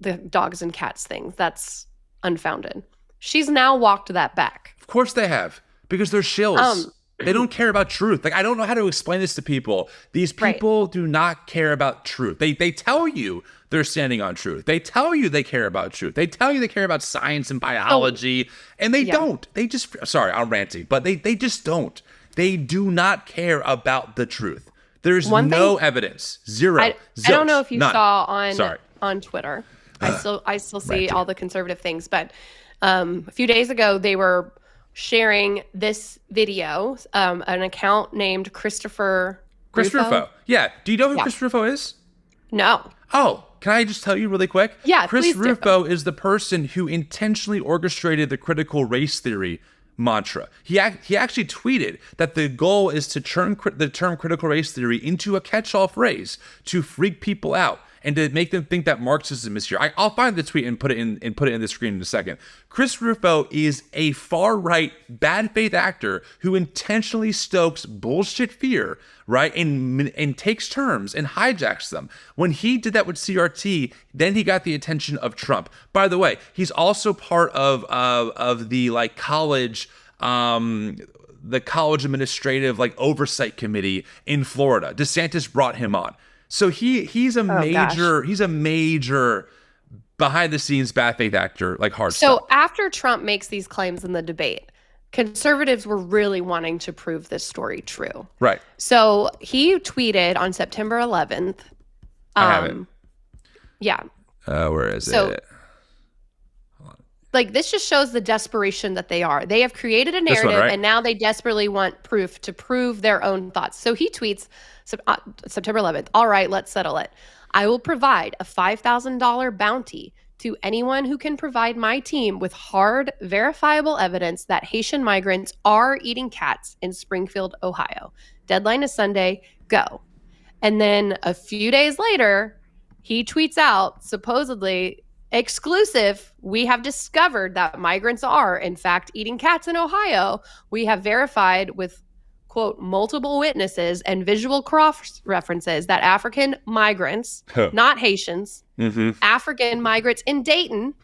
the dogs and cats thing. That's unfounded. She's now walked that back. Of course they have, because they're shills. They don't care about truth. Like, I don't know how to explain this to people. These people do not care about truth. They tell you they're standing on truth. They tell you they care about truth. They tell you they care about science and biology, and they don't. They just, sorry, I'm ranting, but they just don't. They do not care about the truth. There's no evidence. Zero. I don't know if you None. saw on Twitter. I still see all the conservative things, but a few days ago they were sharing this video, an account named Chris Rufo. Yeah. Do you know who Chris Rufo is? No. Oh, can I just tell you really quick? Yeah, Chris please do. Rufo is the person who intentionally orchestrated the critical race theory mantra. He actually tweeted that the goal is to turn the term critical race theory into a catch-all phrase to freak people out and to make them think that Marxism is here. I'll find the tweet and put it in the screen in a second. Chris Rufo is a far-right, bad faith actor who intentionally stokes bullshit fear, right, and takes terms and hijacks them. When he did that with CRT, then he got the attention of Trump. By the way, he's also part of the like college. The college administrative like oversight committee in Florida. DeSantis brought him on. So he's a major behind the scenes bad faith actor, like hard stuff. So after Trump makes these claims in the debate, conservatives were really wanting to prove this story true. Right. So he tweeted on September 11th. I have it. Yeah. Where is So- it? Like, this just shows the desperation that they are. They have created a This one, narrative, right? and now they desperately want proof to prove their own thoughts. So he tweets September 11th, all right, let's settle it. I will provide a $5,000 bounty to anyone who can provide my team with hard, verifiable evidence that Haitian migrants are eating cats in Springfield, Ohio. Deadline is Sunday, go. And then a few days later, he tweets out, supposedly, exclusive, we have discovered that migrants are, in fact, eating cats in Ohio. We have verified with, quote, multiple witnesses and visual cross references that African migrants, not Haitians, African migrants in Dayton,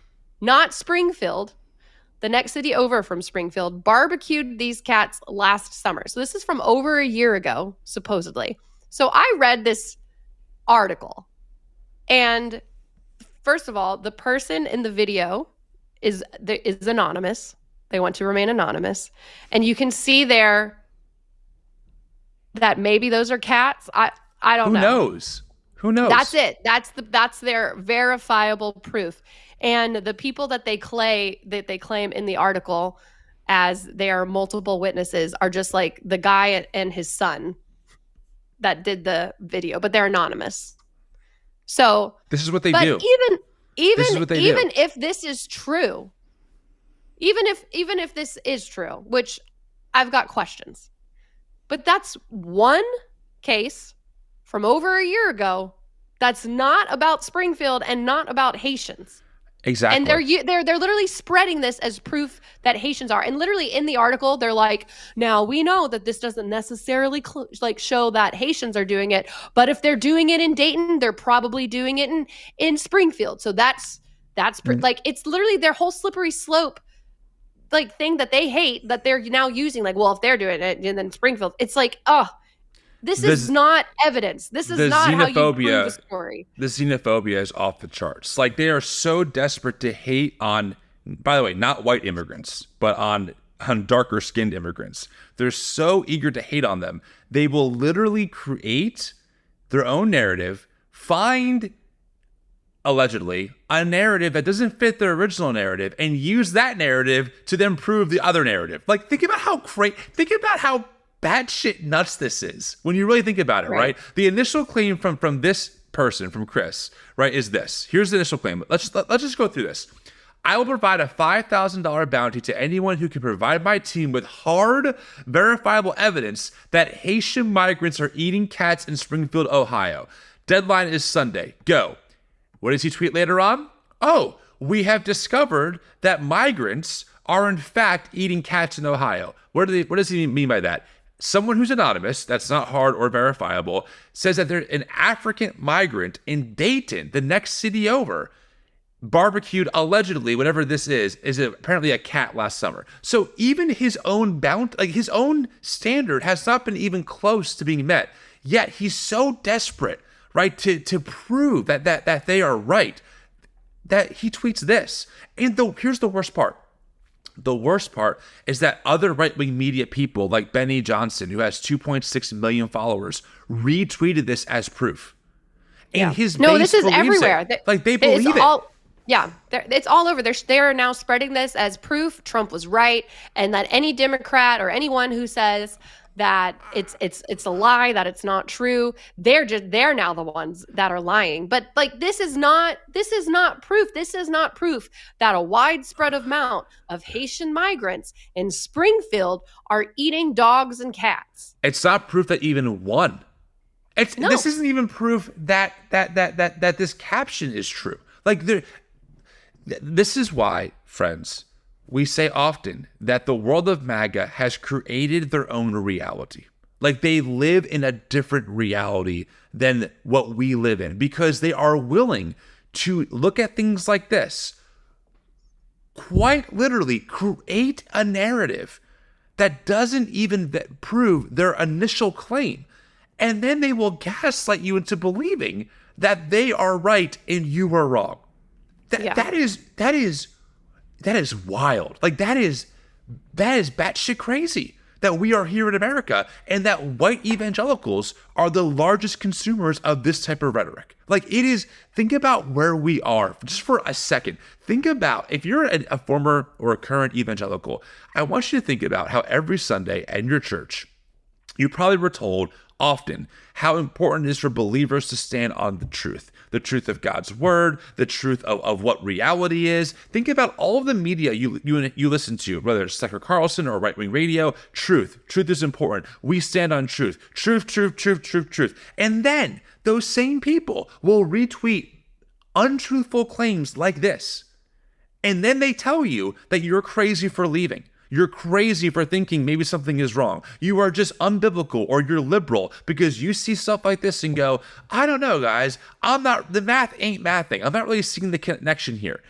not Springfield, the next city over from Springfield, barbecued these cats last summer. So this is from over a year ago, supposedly. So I read this article, and first of all, the person in the video is anonymous. They want to remain anonymous. And you can see there that maybe those are cats. I don't know. Who knows? That's it. That's their verifiable proof. And the people that they claim in the article as they are multiple witnesses are just like the guy and his son that did the video, but they're anonymous. So This is what they do. This is what they do. Even if this is true, even if this is true, which I've got questions. But that's one case from over a year ago that's not about Springfield and not about Haitians. Exactly. And they're literally spreading this as proof that Haitians are. And literally in the article, they're like, now we know that this doesn't necessarily show that Haitians are doing it, but if they're doing it in Dayton, they're probably doing it in Springfield. So that's like, it's literally their whole slippery slope like thing that they hate that they're now using. Like, well, if they're doing it and then Springfield, it's like, this is not evidence. This is not how you prove a story. The xenophobia is off the charts. Like, they are so desperate to hate on, by the way, not white immigrants, but on darker skinned immigrants. They're so eager to hate on them. They will literally create their own narrative, find, allegedly, a narrative that doesn't fit their original narrative, and use that narrative to then prove the other narrative. Like, think about how batshit nuts this is when you really think about it, right? The initial claim from this person, from Chris, right, is this. Here's the initial claim. Let's just go through this. I will provide a $5,000 bounty to anyone who can provide my team with hard, verifiable evidence that Haitian migrants are eating cats in Springfield, Ohio. Deadline is Sunday. Go. What does he tweet later on? Oh, we have discovered that migrants are in fact eating cats in Ohio. What does he mean by that? Someone who's anonymous, that's not hard or verifiable, says that there's an African migrant in Dayton, the next city over, barbecued, allegedly, whatever this is apparently a cat last summer. So even his own his own standard has not been even close to being met. Yet he's so desperate, right, to prove that they are right, that he tweets this. And here's the worst part. The worst part is that other right-wing media people like Benny Johnson, who has 2.6 million followers, retweeted this as proof. And his base this is everywhere. They believe it. Yeah, it's all over. They're now spreading this as proof Trump was right, and that any Democrat or anyone who says that it's a lie, that it's not true, they're now the ones that are lying. But like, this is not proof. This is not proof that a widespread amount of Haitian migrants in Springfield are eating dogs and cats. It's not proof that even one. This isn't even proof that this caption is true. Like, this is why, friends, we say often that the world of MAGA has created their own reality. Like, they live in a different reality than what we live in, because they are willing to look at things like this, quite literally create a narrative that doesn't even prove their initial claim. And then they will gaslight you into believing that they are right and you are wrong. That is wild. Like, that is batshit crazy that we are here in America, and that white evangelicals are the largest consumers of this type of rhetoric. Like, it is, think about where we are just for a second. Think about, if you're a former or a current evangelical, I want you to think about how every Sunday at your church, you probably were told often how important it is for believers to stand on the truth of God's word, the truth of what reality is. Think about all of the media you listen to, whether it's Tucker Carlson or right-wing radio. Truth is important. We stand on truth. Truth. And then those same people will retweet untruthful claims like this. And then they tell you that you're crazy for leaving. You're crazy for thinking maybe something is wrong. You are just unbiblical, or you're liberal because you see stuff like this and go, I don't know, guys. The math ain't mathing. I'm not really seeing the connection here.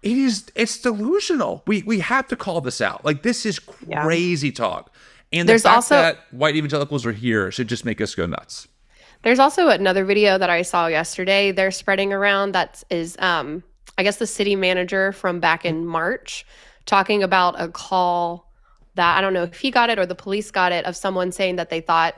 It's delusional. We have to call this out. Like, this is crazy talk. And the fact that white evangelicals are here should just make us go nuts. There's also another video that I saw yesterday. They're spreading around that is, I guess, the city manager from back in March, talking about a call that, I don't know if he got it or the police got it, of someone saying that they thought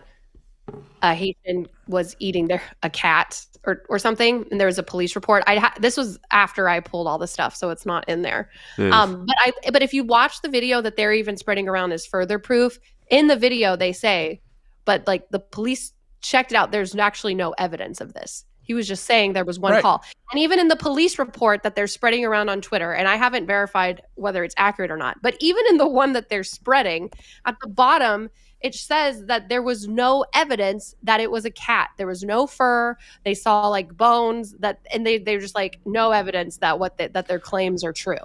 a Haitian was eating a cat or something, and there was a police report. This was after I pulled all the stuff, so it's not in there. But if you watch the video that they're even spreading around as further proof, in the video they say, but like, the police checked it out, there's actually no evidence of this. He was just saying there was one Right. call. And even in the police report that they're spreading around on Twitter, and I haven't verified whether it's accurate or not, but even in the one that they're spreading, at the bottom, it says that there was no evidence that it was a cat. There was no fur. They saw like bones and they're just like no evidence that that their claims are true.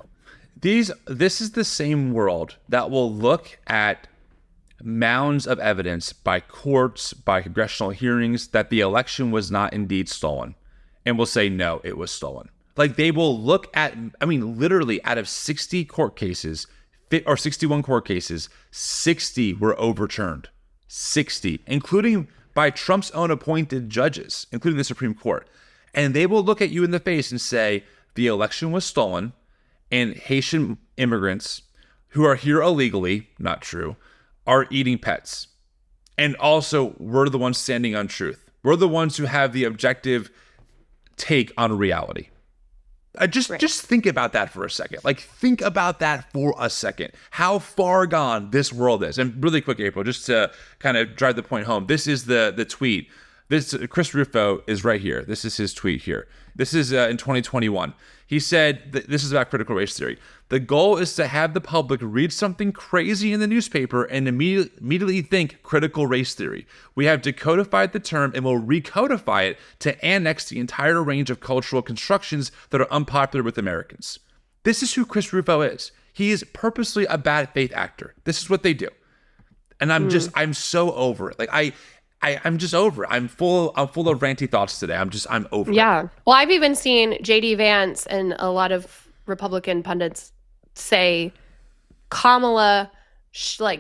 This is the same world that will look at mounds of evidence by courts, by congressional hearings, that the election was not indeed stolen, and will say, no, it was stolen. Like, they will look at, I mean, literally out of 60 court cases, or 61 court cases, 60 were overturned. 60, including by Trump's own appointed judges, including the Supreme Court. And they will look at you in the face and say, the election was stolen, and Haitian immigrants who are here illegally, not true, are eating pets. And also, we're the ones standing on truth. We're the ones who have the objective take on reality. Just think about that for a second. Like, think about that for a second. How far gone this world is. And really quick, April, just to kind of drive the point home. This is the tweet. Chris Rufo is right here. This is his tweet here. This is in 2021. He said, this is about critical race theory. The goal is to have the public read something crazy in the newspaper and immediately think critical race theory. We have decodified the term and will recodify it to annex the entire range of cultural constructions that are unpopular with Americans. This is who Chris Rufo is. He is purposely a bad faith actor. This is what they do. And I'm so over it. Like, I'm just over it. I'm full of ranty thoughts today. I'm over it. Yeah. Well, I've even seen JD Vance and a lot of Republican pundits say Kamala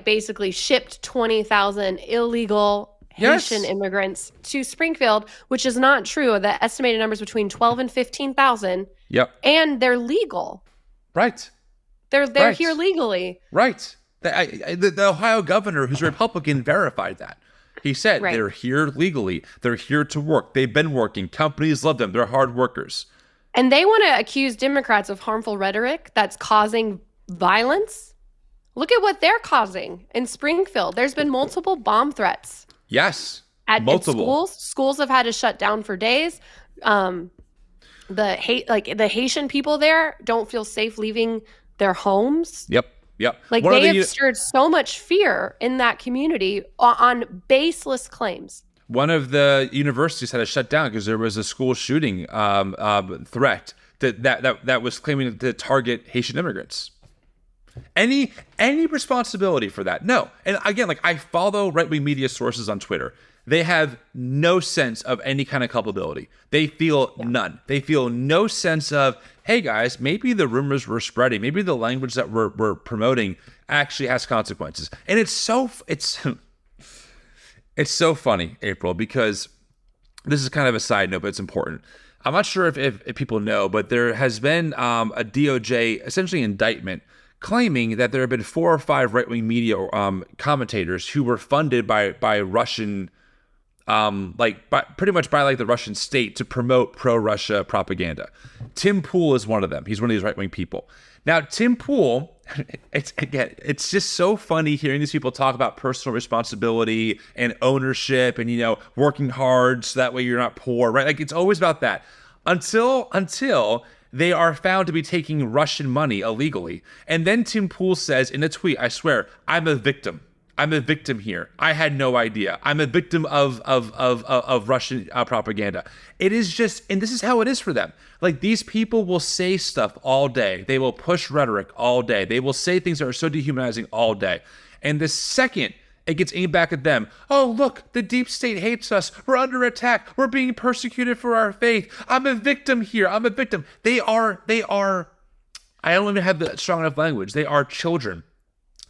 basically shipped 20,000 illegal Haitian immigrants to Springfield, which is not true. The estimated numbers between 12 and 15,000. Yep. And they're legal. Right. They're here legally. Right. The Ohio governor, who's a Republican, verified that. He said they're here legally. They're here to work. They've been working. Companies love them. They're hard workers. And they want to accuse Democrats of harmful rhetoric that's causing violence. Look at what they're causing in Springfield. There's been multiple bomb threats. Yes. At multiple schools. Schools have had to shut down for days. The Haitian people there don't feel safe leaving their homes. Yep. Like, they have stirred so much fear in that community on baseless claims. One of the universities had to shut down because there was a school shooting threat that was claiming to target Haitian immigrants. Any responsibility for that? No. And again, like, I follow right-wing media sources on Twitter. They have no sense of any kind of culpability. They feel none. They feel no sense of, hey guys, maybe the rumors we're spreading, maybe the language that we're promoting actually has consequences. And it's so funny, April, because this is kind of a side note, but it's important. I'm not sure if people know, but there has been a DOJ essentially indictment claiming that there have been 4 or 5 right-wing media commentators who were funded by Russian, pretty much by the Russian state to promote pro-Russia propaganda. Tim Pool is one of them. He's one of these right-wing people. Now, Tim Pool, it's just so funny hearing these people talk about personal responsibility and ownership and, working hard so that way you're not poor, right? Like, it's always about that until they are found to be taking Russian money illegally. And then Tim Pool says in a tweet, I swear, I'm a victim. I'm a victim here. I had no idea. I'm a victim of Russian propaganda. It is just, and this is how it is for them. Like, these people will say stuff all day. They will push rhetoric all day. They will say things that are so dehumanizing all day. And the second it gets aimed back at them, oh, look, the deep state hates us. We're under attack. We're being persecuted for our faith. I'm a victim here. I'm a victim. They are, I don't even have the strong enough language. They are children.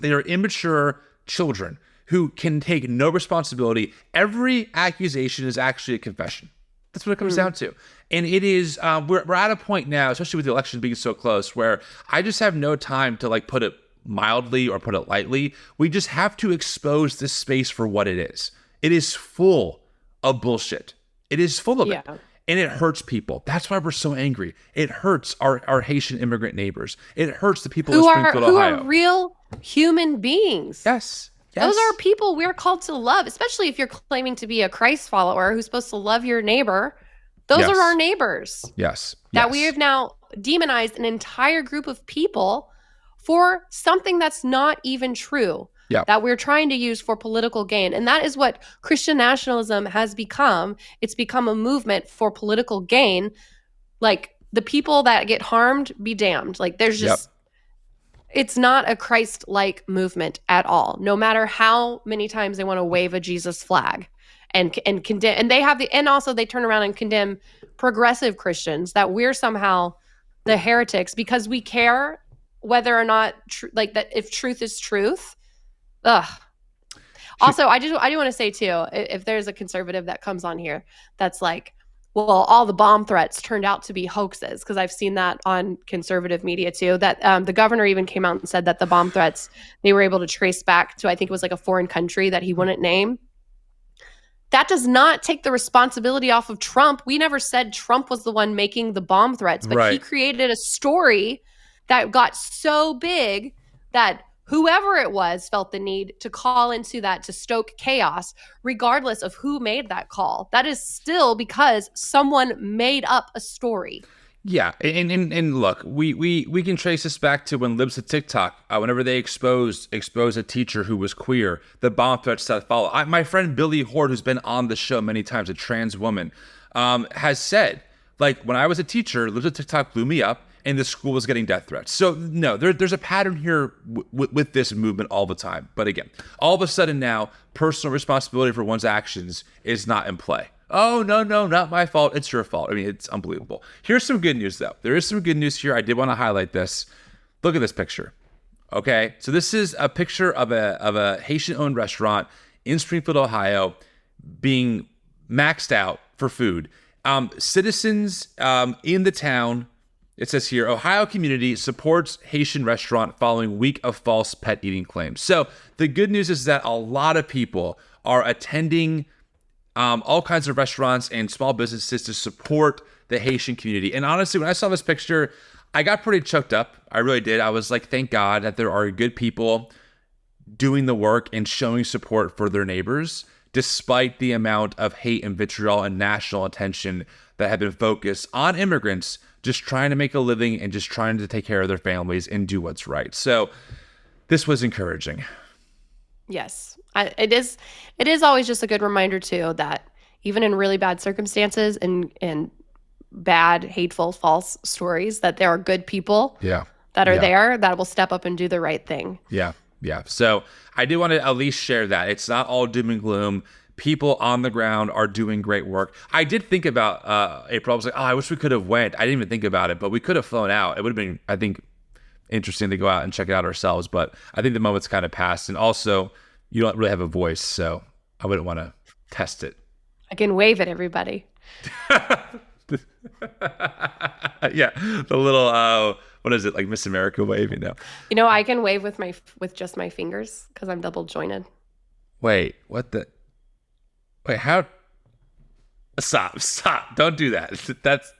They are immature children who can take no responsibility. Every accusation is actually a confession. That's what it comes down to. And it is, we're at a point now, especially with the election being so close, where I just have no time to put it mildly or put it lightly. We just have to expose this space for what it is. It is full of bullshit. It is full of it. And it hurts people. That's why we're so angry. It hurts our Haitian immigrant neighbors. It hurts the people of Springfield, Ohio. Who are real human beings. Yes. Those are people we're called to love, especially if you're claiming to be a Christ follower who's supposed to love your neighbor. Those Yes. are our neighbors. Yes. That we have now demonized an entire group of people for something that's not even true. Yeah. That we're trying to use for political gain. And that is what Christian nationalism has become. It's become a movement for political gain. Like, the people that get harmed, be damned. Like, there's just, it's not a Christ-like movement at all. No matter how many times they want to wave a Jesus flag and condemn, and they have and also they turn around and condemn progressive Christians, that we're somehow the heretics because we care whether or not like that, if truth is truth. Ugh. Also, I do want to say too, if there's a conservative that comes on here that's like, well, all the bomb threats turned out to be hoaxes, because I've seen that on conservative media too, that the governor even came out and said that the bomb threats, they were able to trace back to, I think it was like a foreign country that he wouldn't name. That does not take the responsibility off of Trump. We never said Trump was the one making the bomb threats, but he created a story that got so big that whoever it was felt the need to call into that to stoke chaos, regardless of who made that call. That is still because someone made up a story. Yeah, and look, we can trace this back to when libs of TikTok, whenever they exposed a teacher who was queer, the bomb threats that followed. My friend Billy Horde, who's been on the show many times, a trans woman, has said, like, when I was a teacher, libs of TikTok blew me up, and the school was getting death threats. So no, there's a pattern here with this movement all the time. But again, all of a sudden now, personal responsibility for one's actions is not in play. Oh, no, not my fault. It's your fault. I mean, it's unbelievable. Here's some good news, though. There is some good news here. I did want to highlight this. Look at this picture. Okay, so this is a picture of a Haitian-owned restaurant in Springfield, Ohio, being maxed out for food. Citizens in the town, it says here, Ohio community supports Haitian restaurant following week of false pet eating claims. So the good news is that a lot of people are attending all kinds of restaurants and small businesses to support the Haitian community. And honestly, when I saw this picture, I got pretty choked up. I really did. I was like, thank God that there are good people doing the work and showing support for their neighbors, despite the amount of hate and vitriol and national attention that have been focused on immigrants just trying to make a living and just trying to take care of their families and do what's right. So this was encouraging. Yes, it is always just a good reminder too that even in really bad circumstances and bad, hateful, false stories, that there are good people that are there that will step up and do the right thing. Yeah. So I do want to at least share that. It's not all doom and gloom. People on the ground are doing great work. I did think about April. I was like, I wish we could have went. I didn't even think about it, but we could have flown out. It would have been, I think, interesting to go out and check it out ourselves. But I think the moment's kind of passed. And also, you don't really have a voice, so I wouldn't want to test it. I can wave at everybody. Yeah, the little what is it, like Miss America wave? You know, I can wave with just my fingers because I'm double jointed. Wait, how? Stop! Don't do that.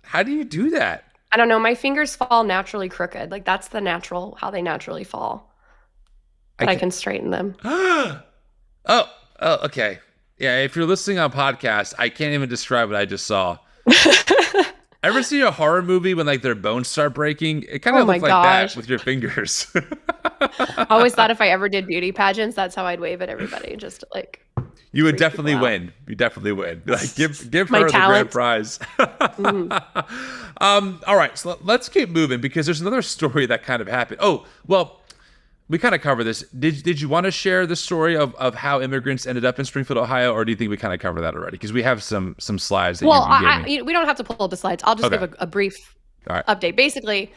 How do you do that? I don't know. My fingers fall naturally crooked. Like, that's how they naturally fall. But I can straighten them. Oh, okay. Yeah, if you're listening on podcast, I can't even describe what I just saw. Ever see a horror movie when like their bones start breaking? It kind of looks like that with your fingers. I always thought if I ever did beauty pageants, that's how I'd wave at everybody. Just like you would definitely win. You definitely win. Like give My her the talent. grand prize. All right, so let's keep moving because there's another story that kind of happened. Oh, well, we kind of covered this. Did you want to share the story of how immigrants ended up in Springfield, Ohio, or do you think we kind of covered that already? Because we have some slides that you gave me. We don't have to pull up the slides. I'll just give a brief update. Basically,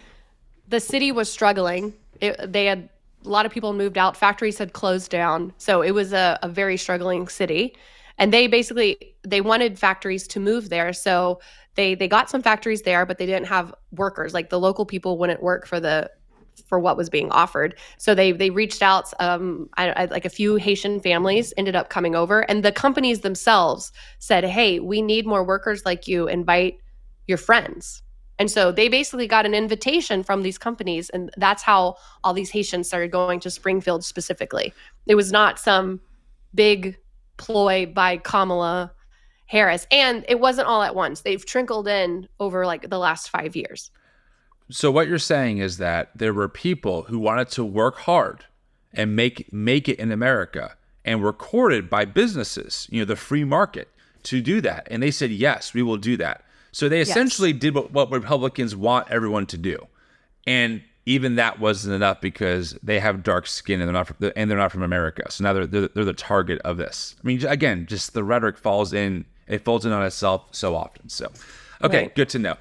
the city was struggling. They had a lot of people moved out. Factories had closed down. So it was a very struggling city. And they wanted factories to move there. So they got some factories there, but they didn't have workers. Like, the local people wouldn't work for what was being offered. So they reached out, like a few Haitian families ended up coming over, and the companies themselves said, hey, we need more workers like you, invite your friends. And so they basically got an invitation from these companies, and that's how all these Haitians started going to Springfield specifically. It was not some big ploy by Kamala Harris. And it wasn't all at once. They've trickled in over like the last 5 years. So what you're saying is that there were people who wanted to work hard and make it in America and were courted by businesses, the free market, to do that. And they said, yes, we will do that. So they essentially did what Republicans want everyone to do. And even that wasn't enough because they have dark skin and they're not from America. So now they're the target of this. I mean, again, just the rhetoric folds in on itself so often. So, okay, Good to know.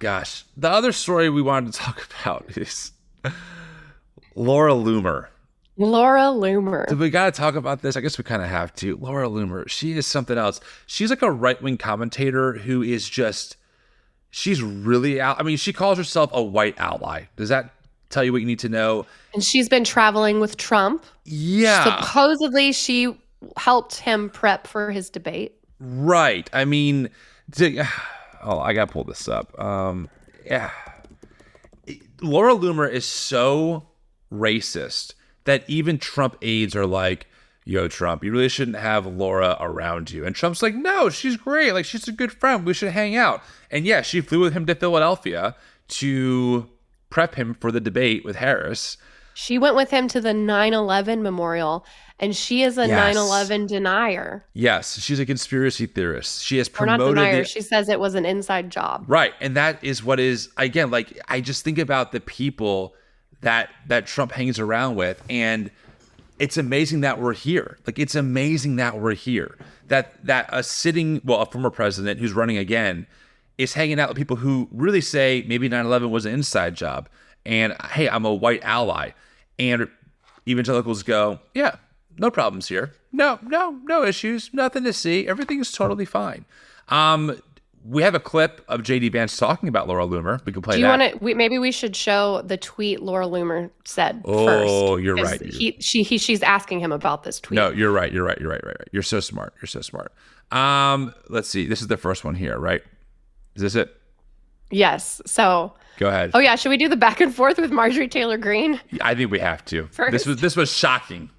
Gosh, the other story we wanted to talk about is Laura Loomer. Laura Loomer. Do we got to talk about this? I guess we kind of have to. Laura Loomer, she is something else. She's like a right-wing commentator who is she's really out. I mean, she calls herself a white ally. Does that tell you what you need to know? And she's been traveling with Trump. Yeah. Supposedly she helped him prep for his debate. Right. I mean, I got to pull this up. Yeah. Laura Loomer is so racist that even Trump aides are like, yo, Trump, you really shouldn't have Laura around you. And Trump's like, no, she's great. Like, she's a good friend. We should hang out. And yeah, she flew with him to Philadelphia to prep him for the debate with Harris. She went with him to the 9/11 memorial, and she is a 9/11 denier. Yes, she's a conspiracy theorist. She has promoted... Or not denier. She says it was an inside job. Right. And that is what is, again, like, I just think about the people that Trump hangs around with, and it's amazing that we're here. Like, it's amazing that we're here. That a former president who's running again is hanging out with people who really say maybe 9/11 was an inside job. And, hey, I'm a white ally. And evangelicals go, yeah, no problems here. No issues. Nothing to see. Everything's totally fine. We have a clip of J.D. Vance talking about Laura Loomer. We can play that. Do you want to? Maybe we should show the tweet Laura Loomer said first. Oh, you're right. She's asking him about this tweet. No, you're right. You're right. You're so smart. Let's see. This is the first one here, right? Is this it? Yes. So go ahead. Oh yeah. Should we do the back and forth with Marjorie Taylor Greene? I think we have to. First. This was shocking.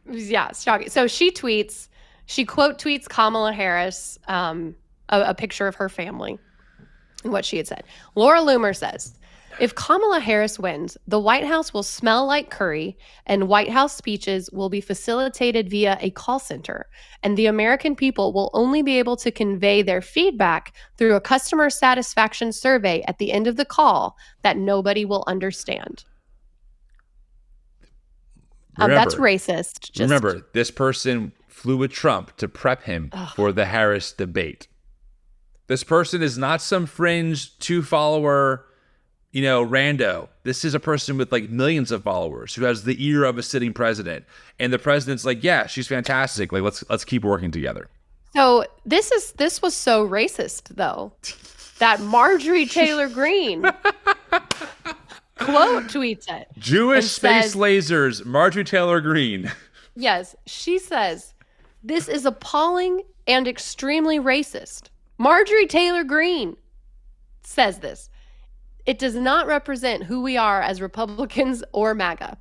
Yeah, shocking. So she quote tweets Kamala Harris, a picture of her family and what she had said. Laura Loomer says, if Kamala Harris wins, the White House will smell like curry and White House speeches will be facilitated via a call center. And the American people will only be able to convey their feedback through a customer satisfaction survey at the end of the call that nobody will understand. That's racist. Remember, this person flew with Trump to prep him for the Harris debate. This person is not some fringe 2-follower, rando. This is a person with like millions of followers who has the ear of a sitting president. And the president's like, yeah, she's fantastic. Like, let's keep working together. So this was so racist, though, that Marjorie Taylor Greene quote tweets it. Jewish space lasers, Marjorie Taylor Greene. Yes, she says, this is appalling and extremely racist. Marjorie Taylor Greene says this. It does not represent who we are as Republicans or MAGA.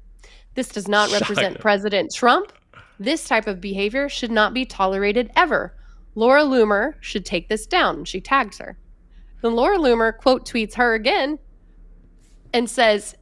This does not represent President Trump. This type of behavior should not be tolerated ever. Laura Loomer should take this down. She tags her. Then Laura Loomer quote tweets her again and says,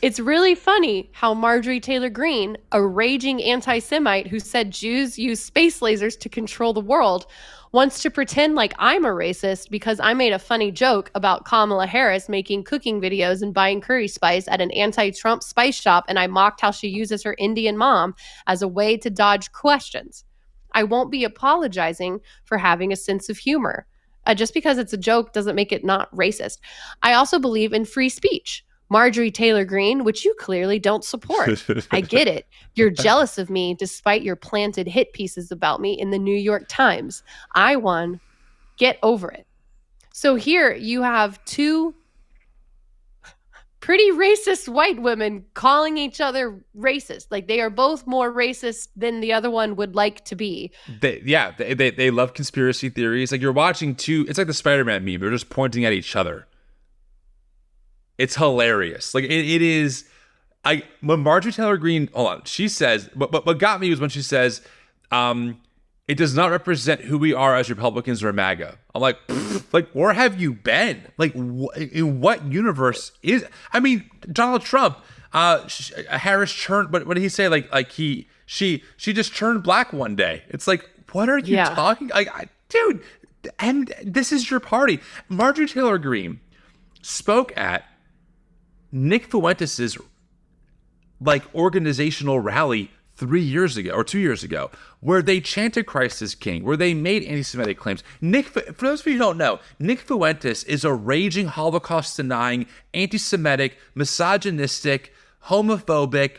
it's really funny how Marjorie Taylor Greene, a raging anti-Semite who said Jews use space lasers to control the world, wants to pretend like I'm a racist because I made a funny joke about Kamala Harris making cooking videos and buying curry spice at an anti-Trump spice shop, and I mocked how she uses her Indian mom as a way to dodge questions. I won't be apologizing for having a sense of humor. Just because it's a joke doesn't make it not racist. I also believe in free speech. Marjorie Taylor Greene, which you clearly don't support. I get it. You're jealous of me despite your planted hit pieces about me in the New York Times. I won. Get over it. So here you have two pretty racist white women calling each other racist. Like, they are both more racist than the other one would like to be. They love conspiracy theories. Like, you're watching it's like the Spider-Man meme. They're just pointing at each other. It's hilarious. Like, it is. When Marjorie Taylor Greene, hold on, she says, what got me was when she says, It does not represent who we are as Republicans or MAGA. I'm like, where have you been? Like, in what universe is? I mean, Donald Trump, Harris churned. But what did he say? She just turned black one day. It's like, what are you talking? Dude, and this is your party. Marjorie Taylor Greene spoke at Nick Fuentes' organizational rally 3 years ago or 2 years ago, where they chanted Christ is King, where they made anti-Semitic claims. For those of you who don't know, Nick Fuentes is a raging Holocaust-denying, anti-Semitic, misogynistic, homophobic,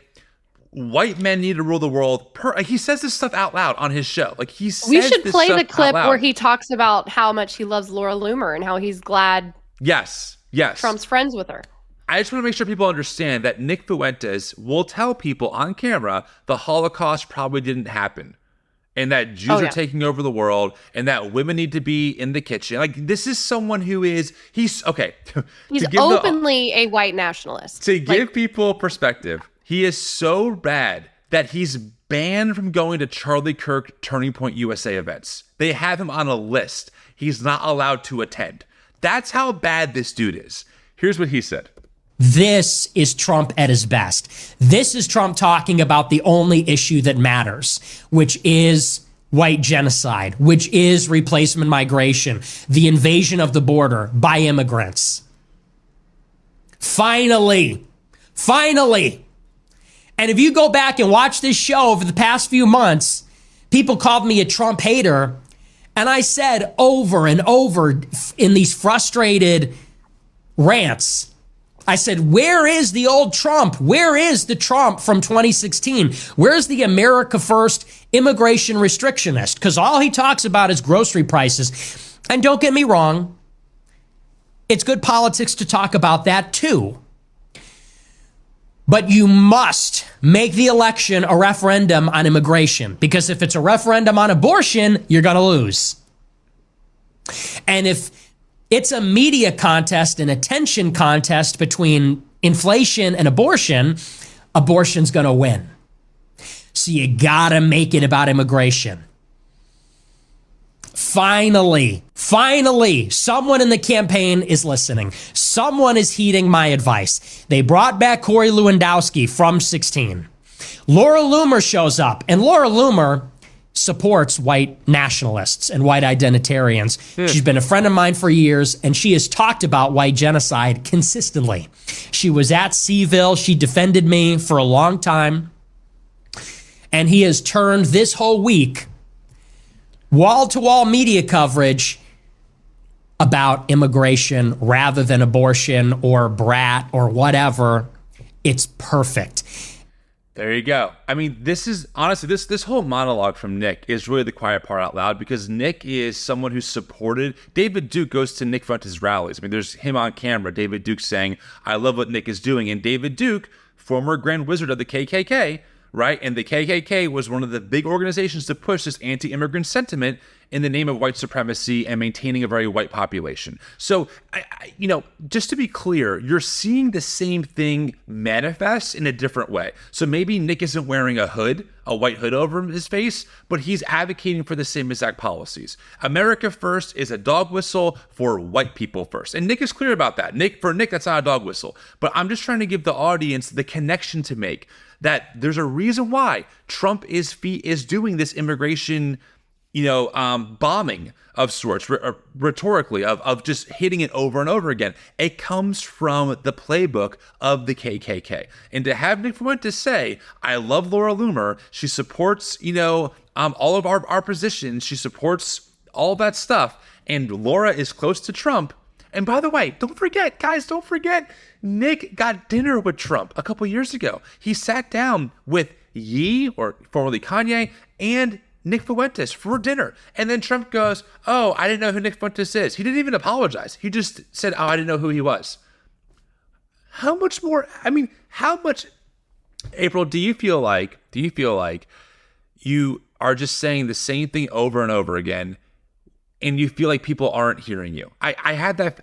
white men need to rule the world. He says this stuff out loud on his show. We should play the clip where he talks about how much he loves Laura Loomer and how he's glad yes Trump's friends with her. I just want to make sure people understand that Nick Fuentes will tell people on camera the Holocaust probably didn't happen, and that Jews are taking over the world, and that women need to be in the kitchen. This is someone who he's openly a white nationalist. To give people perspective, he is so bad that he's banned from going to Charlie Kirk Turning Point USA events. They have him on a list. He's not allowed to attend. That's how bad this dude is. Here's what he said. This is Trump at his best. This is Trump talking about the only issue that matters, which is white genocide, which is replacement migration, the invasion of the border by immigrants. Finally. And if you go back and watch this show over the past few months, people called me a Trump hater. And I said over and over in these frustrated rants, I said, where is the old Trump? Where is the Trump from 2016? Where's the America First immigration restrictionist? Because all he talks about is grocery prices. And don't get me wrong, it's good politics to talk about that too. But you must make the election a referendum on immigration, because if it's a referendum on abortion, you're going to lose. And if it's a media contest, an attention contest between inflation and abortion, abortion's going to win. So you got to make it about immigration. Finally, someone in the campaign is listening. Someone is heeding my advice. They brought back Corey Lewandowski from 16. Laura Loomer shows up, and Laura Loomer supports white nationalists and white identitarians. She's been a friend of mine for years, and she has talked about white genocide consistently. She was at Seville. She defended me for a long time. And he has turned this whole week wall-to-wall media coverage about immigration rather than abortion or brat or whatever. It's perfect. There you go. I mean, this is honestly, this whole monologue from Nick is really the quiet part out loud, because Nick is someone who supported David Duke. Goes to Nick Fuentes' rallies. I mean, there's him on camera, David Duke saying, I love what Nick is doing. And David Duke, former Grand Wizard of the KKK, right? And the KKK was one of the big organizations to push this anti-immigrant sentiment in the name of white supremacy and maintaining a very white population. So, just to be clear, you're seeing the same thing manifest in a different way. So maybe Nick isn't wearing a white hood over his face, but he's advocating for the same exact policies. America First is a dog whistle for white people first. And Nick is clear about that. For Nick, that's not a dog whistle. But I'm just trying to give the audience the connection to make that there's a reason why Trump is doing this immigration bombing of sorts, rhetorically, of just hitting it over and over again. It comes from the playbook of the KKK. And to have Nick Fuentes say, I love Laura Loomer, she supports, all of our positions, she supports all that stuff, and Laura is close to Trump. And by the way, don't forget, Nick got dinner with Trump a couple years ago. He sat down with Ye, or formerly Kanye, and Nick Fuentes for dinner. And then Trump goes, oh, I didn't know who Nick Fuentes is. He didn't even apologize. He just said, oh, I didn't know who he was. How much, April, do you feel like you are just saying the same thing over and over again, and you feel like people aren't hearing you? I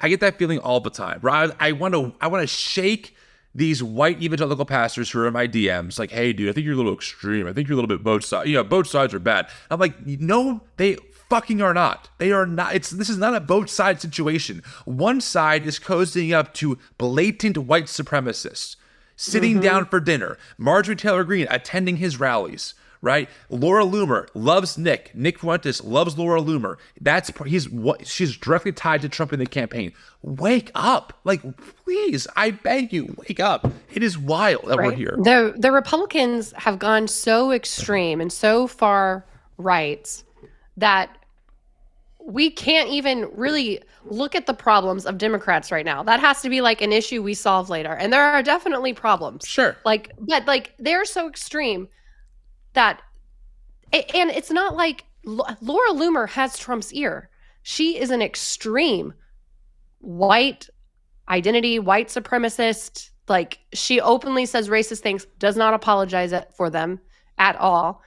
get that feeling all the time. Right? I want to shake these white evangelical pastors who are in my DMs, like, hey, dude, I think you're a little extreme. I think you're a little bit both sides. Both sides are bad. I'm like, no, they fucking are not. They are not. This is not a both side situation. One side is cozying up to blatant white supremacists, sitting down for dinner. Marjorie Taylor Greene attending his rallies. Right? Laura Loomer loves Nick. Nick Fuentes loves Laura Loomer. She's directly tied to Trump in the campaign. Wake up. Like, please, I beg you, wake up. It is wild that we're here. The Republicans have gone so extreme and so far right that we can't even really look at the problems of Democrats right now. That has to be like an issue we solve later. And there are definitely problems. Sure. But they're so extreme that, and it's not like Laura Loomer has Trump's ear. She is an extreme white identity, white supremacist. Like, she openly says racist things, does not apologize for them at all.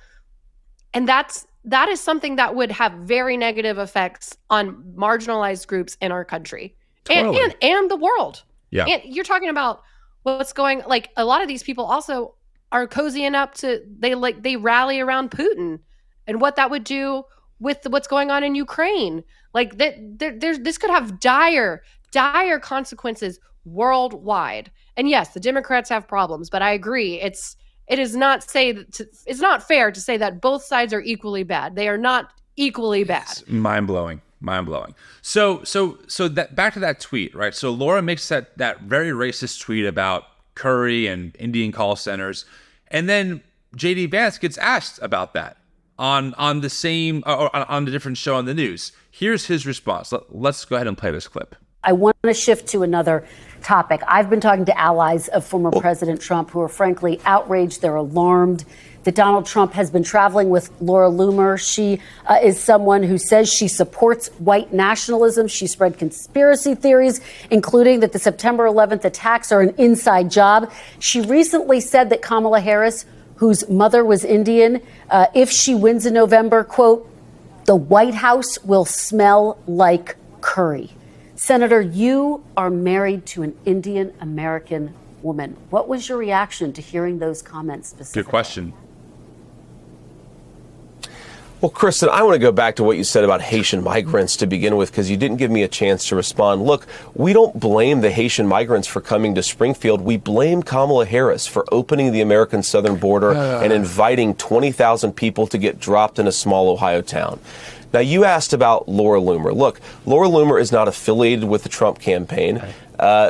And that is something that would have very negative effects on marginalized groups in our country. Totally. and the world. Yeah. And you're talking about what's going, like, a lot of these people also are cozying up to, they rally around Putin and what that would do with what's going on in Ukraine. Like, this could have dire consequences worldwide. And yes, the Democrats have problems, but I agree. It is not it's not fair to say that both sides are equally bad. They are not equally bad. It's mind-blowing. So that, back to that tweet, right? So Laura makes that very racist tweet about Curry and Indian call centers. And then JD Vance gets asked about that on the same, or on a different show on the news. Here's his response. Let's go ahead and play this clip. I want to shift to another topic. I've been talking to allies of former President Trump who are frankly outraged. They're alarmed that Donald Trump has been traveling with Laura Loomer. She is someone who says she supports white nationalism. She spread conspiracy theories, including that the September 11th attacks are an inside job. She recently said that Kamala Harris, whose mother was Indian, if she wins in November, quote, the White House will smell like curry. Senator, you are married to an Indian American woman. What was your reaction to hearing those comments specifically? Good question. Well, Kristen, I want to go back to what you said about Haitian migrants to begin with, because you didn't give me a chance to respond. Look, we don't blame the Haitian migrants for coming to Springfield. We blame Kamala Harris for opening the American southern border and inviting 20,000 people to get dropped in a small Ohio town. Now, you asked about Laura Loomer. Look, Laura Loomer is not affiliated with the Trump campaign.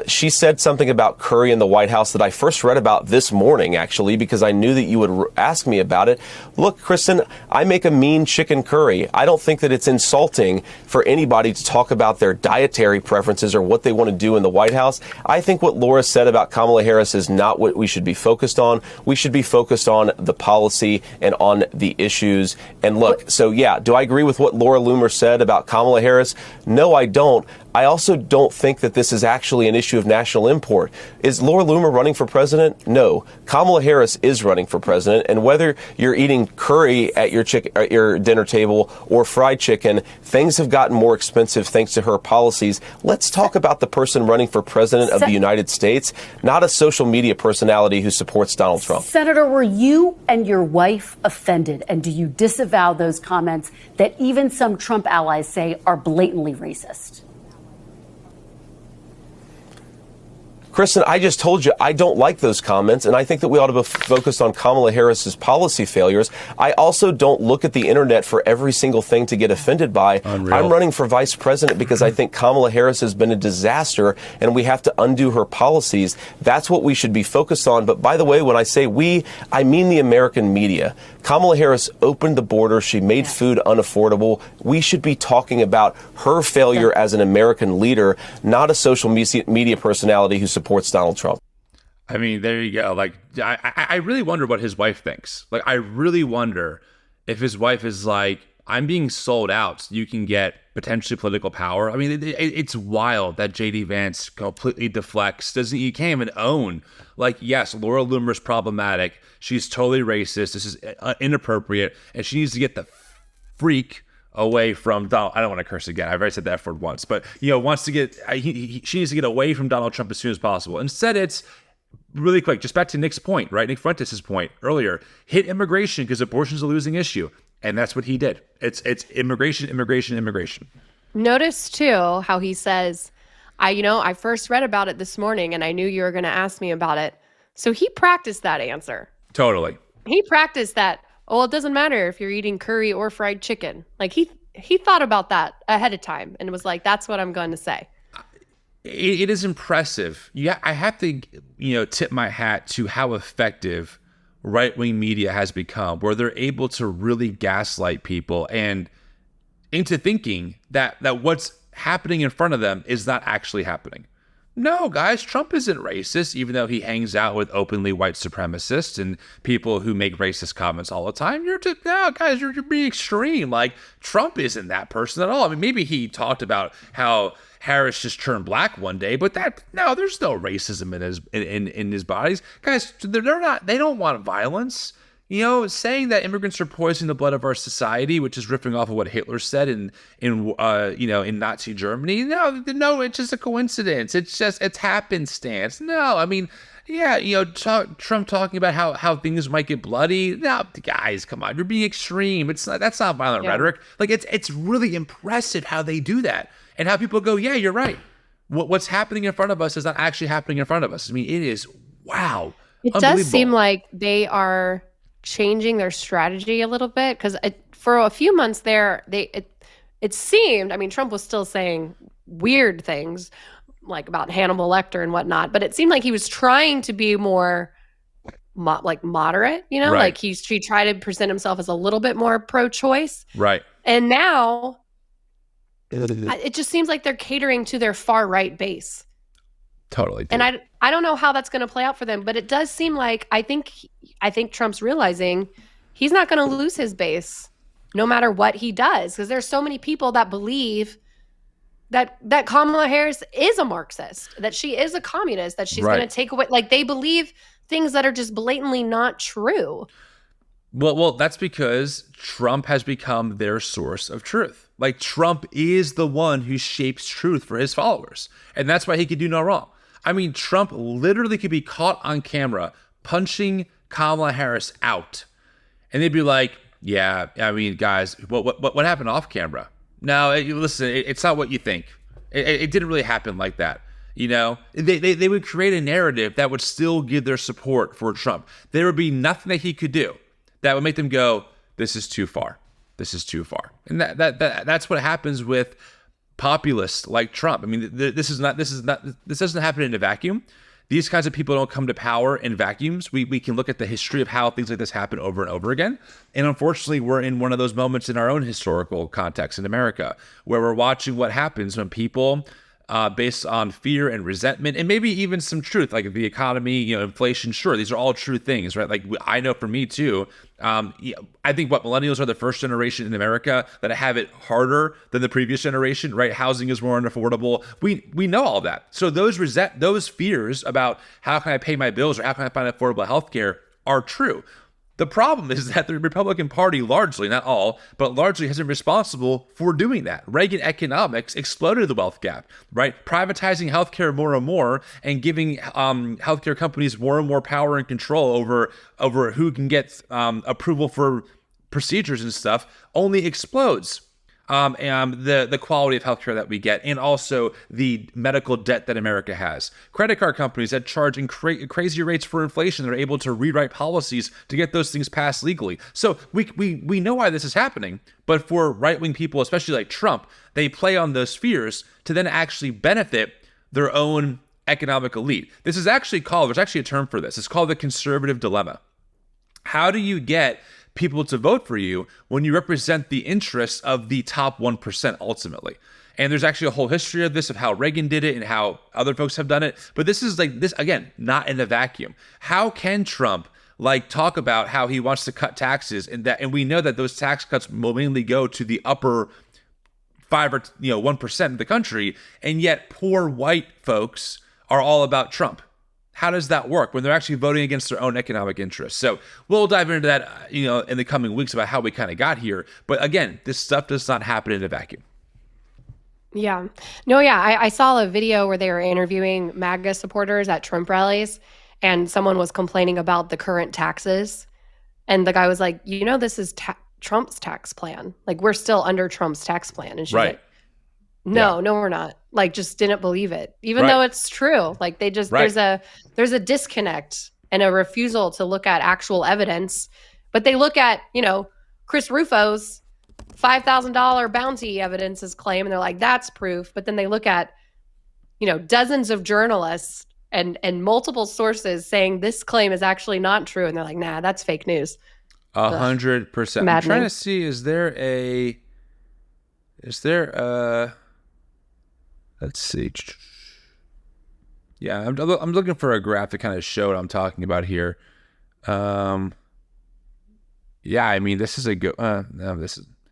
She said something about Curry in the White House that I first read about this morning, actually, because I knew that you would ask me about it. Look, Kristen, I make a mean chicken curry. I don't think that it's insulting for anybody to talk about their dietary preferences or what they want to do in the White House. I think what Laura said about Kamala Harris is not what we should be focused on. We should be focused on the policy and on the issues. And look, so yeah, do I agree with what Laura Loomer said about Kamala Harris? No, I don't. I also don't think that this is actually an issue of national import. Is Laura Loomer running for president? No. Kamala Harris is running for president, and whether you're eating curry at your dinner table or fried chicken, things have gotten more expensive thanks to her policies. Let's talk about the person running for president of the United States, not a social media personality who supports Donald Trump. Senator, were you and your wife offended, and do you disavow those comments that even some Trump allies say are blatantly racist? Kristen, I just told you I don't like those comments, and I think that we ought to be focused on Kamala Harris's policy failures. I also don't look at the internet for every single thing to get offended by. Unreal. I'm running for vice president because I think Kamala Harris has been a disaster, and we have to undo her policies. That's what we should be focused on. But by the way, when I say we, I mean the American media. Kamala Harris opened the border. She made food unaffordable. We should be talking about her failure as an American leader, not a social media personality who supports Donald Trump. I mean, there you go. Like, I really wonder what his wife thinks. Like, I really wonder if his wife is like, I'm being sold out so you can get potentially political power. I mean, it's wild that JD Vance completely deflects. He can't even own, like, yes, Laura Loomer's problematic. She's totally racist. This is inappropriate. And she needs to get the freak away from Donald. I don't want to curse again. I've already said that for once, but wants to get. She needs to get away from Donald Trump as soon as possible. Instead, it's really quick, just back to Nick's point, right? Nick Fuentes' point earlier, hit immigration because abortion's a losing issue. And that's what he did. It's immigration, immigration, immigration. Notice too how he says, I first read about it this morning and I knew you were going to ask me about it. So he practiced that answer. Totally. He practiced that. Oh, it doesn't matter if you're eating curry or fried chicken. Like he thought about that ahead of time and was like, that's what I'm going to say. It is impressive. Yeah, I have to, tip my hat to how effective right-wing media has become, where they're able to really gaslight people and into thinking that what's happening in front of them is not actually happening. No, guys, Trump isn't racist, even though he hangs out with openly white supremacists and people who make racist comments all the time. You're being extreme. Like, Trump isn't that person at all. I mean, maybe he talked about how Harris just turned black one day, but there's no racism in his bodies. Guys, they don't want violence. Saying that immigrants are poisoning the blood of our society, which is riffing off of what Hitler said in Nazi Germany. No, it's just a coincidence. It's happenstance. No, I mean, yeah, Trump talking about how things might get bloody. No, guys, come on, you're being extreme. That's not violent rhetoric. Like it's really impressive how they do that and how people go, yeah, you're right. What's happening in front of us is not actually happening in front of us. I mean, it is wow. It does seem like they are changing their strategy a little bit because for a few months there, it seemed. I mean, Trump was still saying weird things like about Hannibal Lecter and whatnot, but it seemed like he was trying to be more moderate. Right. Like he tried to present himself as a little bit more pro-choice. Right. And now it just seems like they're catering to their far right base. Totally. And I don't know how that's going to play out for them, but it does seem like I think Trump's realizing he's not going to lose his base no matter what he does, because there's so many people that believe that Kamala Harris is a Marxist, that she is a communist, that she's going to take away, like they believe things that are just blatantly not true. Well, that's because Trump has become their source of truth. Like Trump is the one who shapes truth for his followers, and that's why he could do no wrong. I mean, Trump literally could be caught on camera punching Kamala Harris out. And they'd be like, yeah, I mean, guys, what happened off camera? No, listen, it's not what you think. It didn't really happen like that. They would create a narrative that would still give their support for Trump. There would be nothing that he could do that would make them go, this is too far. This is too far. And that's what happens with populists like Trump. I mean, this doesn't happen in a vacuum. These kinds of people don't come to power in vacuums. We can look at the history of how things like this happen over and over again. And unfortunately, we're in one of those moments in our own historical context in America where we're watching what happens when people, based on fear and resentment, and maybe even some truth, like the economy, inflation, sure, these are all true things, right? Like I know for me too, I think millennials are the first generation in America that have it harder than the previous generation, right? Housing is more unaffordable. We know all that. So those fears about how can I pay my bills or how can I find affordable healthcare are true. The problem is that the Republican Party largely, not all, but largely has been responsible for doing that. Reagan economics exploded the wealth gap, right? Privatizing healthcare more and more and giving healthcare companies more and more power and control over who can get approval for procedures and stuff only explodes the quality of healthcare that we get, and also the medical debt that America has. Credit card companies that charge crazy rates for inflation, they're able to rewrite policies to get those things passed legally. So we know why this is happening, but for right-wing people, especially like Trump, they play on those fears to then actually benefit their own economic elite. This is actually called, there's actually a term for this, it's called the conservative dilemma. How do you get people to vote for you when you represent the interests of the top 1% ultimately? And there's actually a whole history of this, of how Reagan did it and how other folks have done it. But this is like this, again, not in a vacuum. How can Trump talk about how he wants to cut taxes and we know that those tax cuts will mainly go to the upper 5 or 1% of the country, and yet poor white folks are all about Trump? How does that work when they're actually voting against their own economic interests? So we'll dive into that, in the coming weeks about how we kind of got here. But again, this stuff does not happen in a vacuum. Yeah. No, yeah. I saw a video where they were interviewing MAGA supporters at Trump rallies. and someone was complaining about the current taxes. And the guy was like, this is Trump's tax plan. Like, we're still under Trump's tax plan. And she's like, no, we're not. Like, just didn't believe it, even though it's true. Like, they just, there's a disconnect and a refusal to look at actual evidence. But they look at, Chris Rufo's $5,000 bounty evidence claim, and they're like, that's proof. But then they look at, dozens of journalists and multiple sources saying this claim is actually not true. And they're like, nah, that's fake news. 100%. I'm trying to see, is there let's see. Yeah, I'm looking for a graph to kind of show what I'm talking about here. Yeah, I mean, this is a good,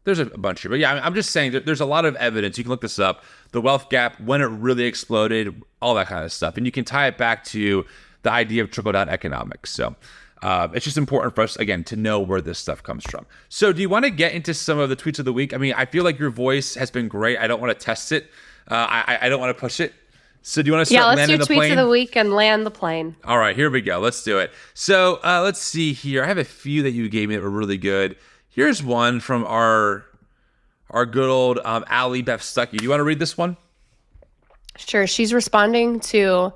there's a bunch here, but yeah, I'm just saying that there's a lot of evidence. You can look this up, the wealth gap, when it really exploded, all that kind of stuff. And you can tie it back to the idea of trickle-down economics. So it's just important for us, again, to know where this stuff comes from. So do you want to get into some of the tweets of the week? I mean, I feel like your voice has been great. I don't want to test it. I don't want to push it. So do you want to start landing the plane? Yeah, let's do tweets of the week and land the plane. All right, here we go. Let's do it. So let's see here. I have a few that you gave me that were really good. Here's one from our good old Allie Beth Stuckey. Do you want to read this one? Sure. She's responding to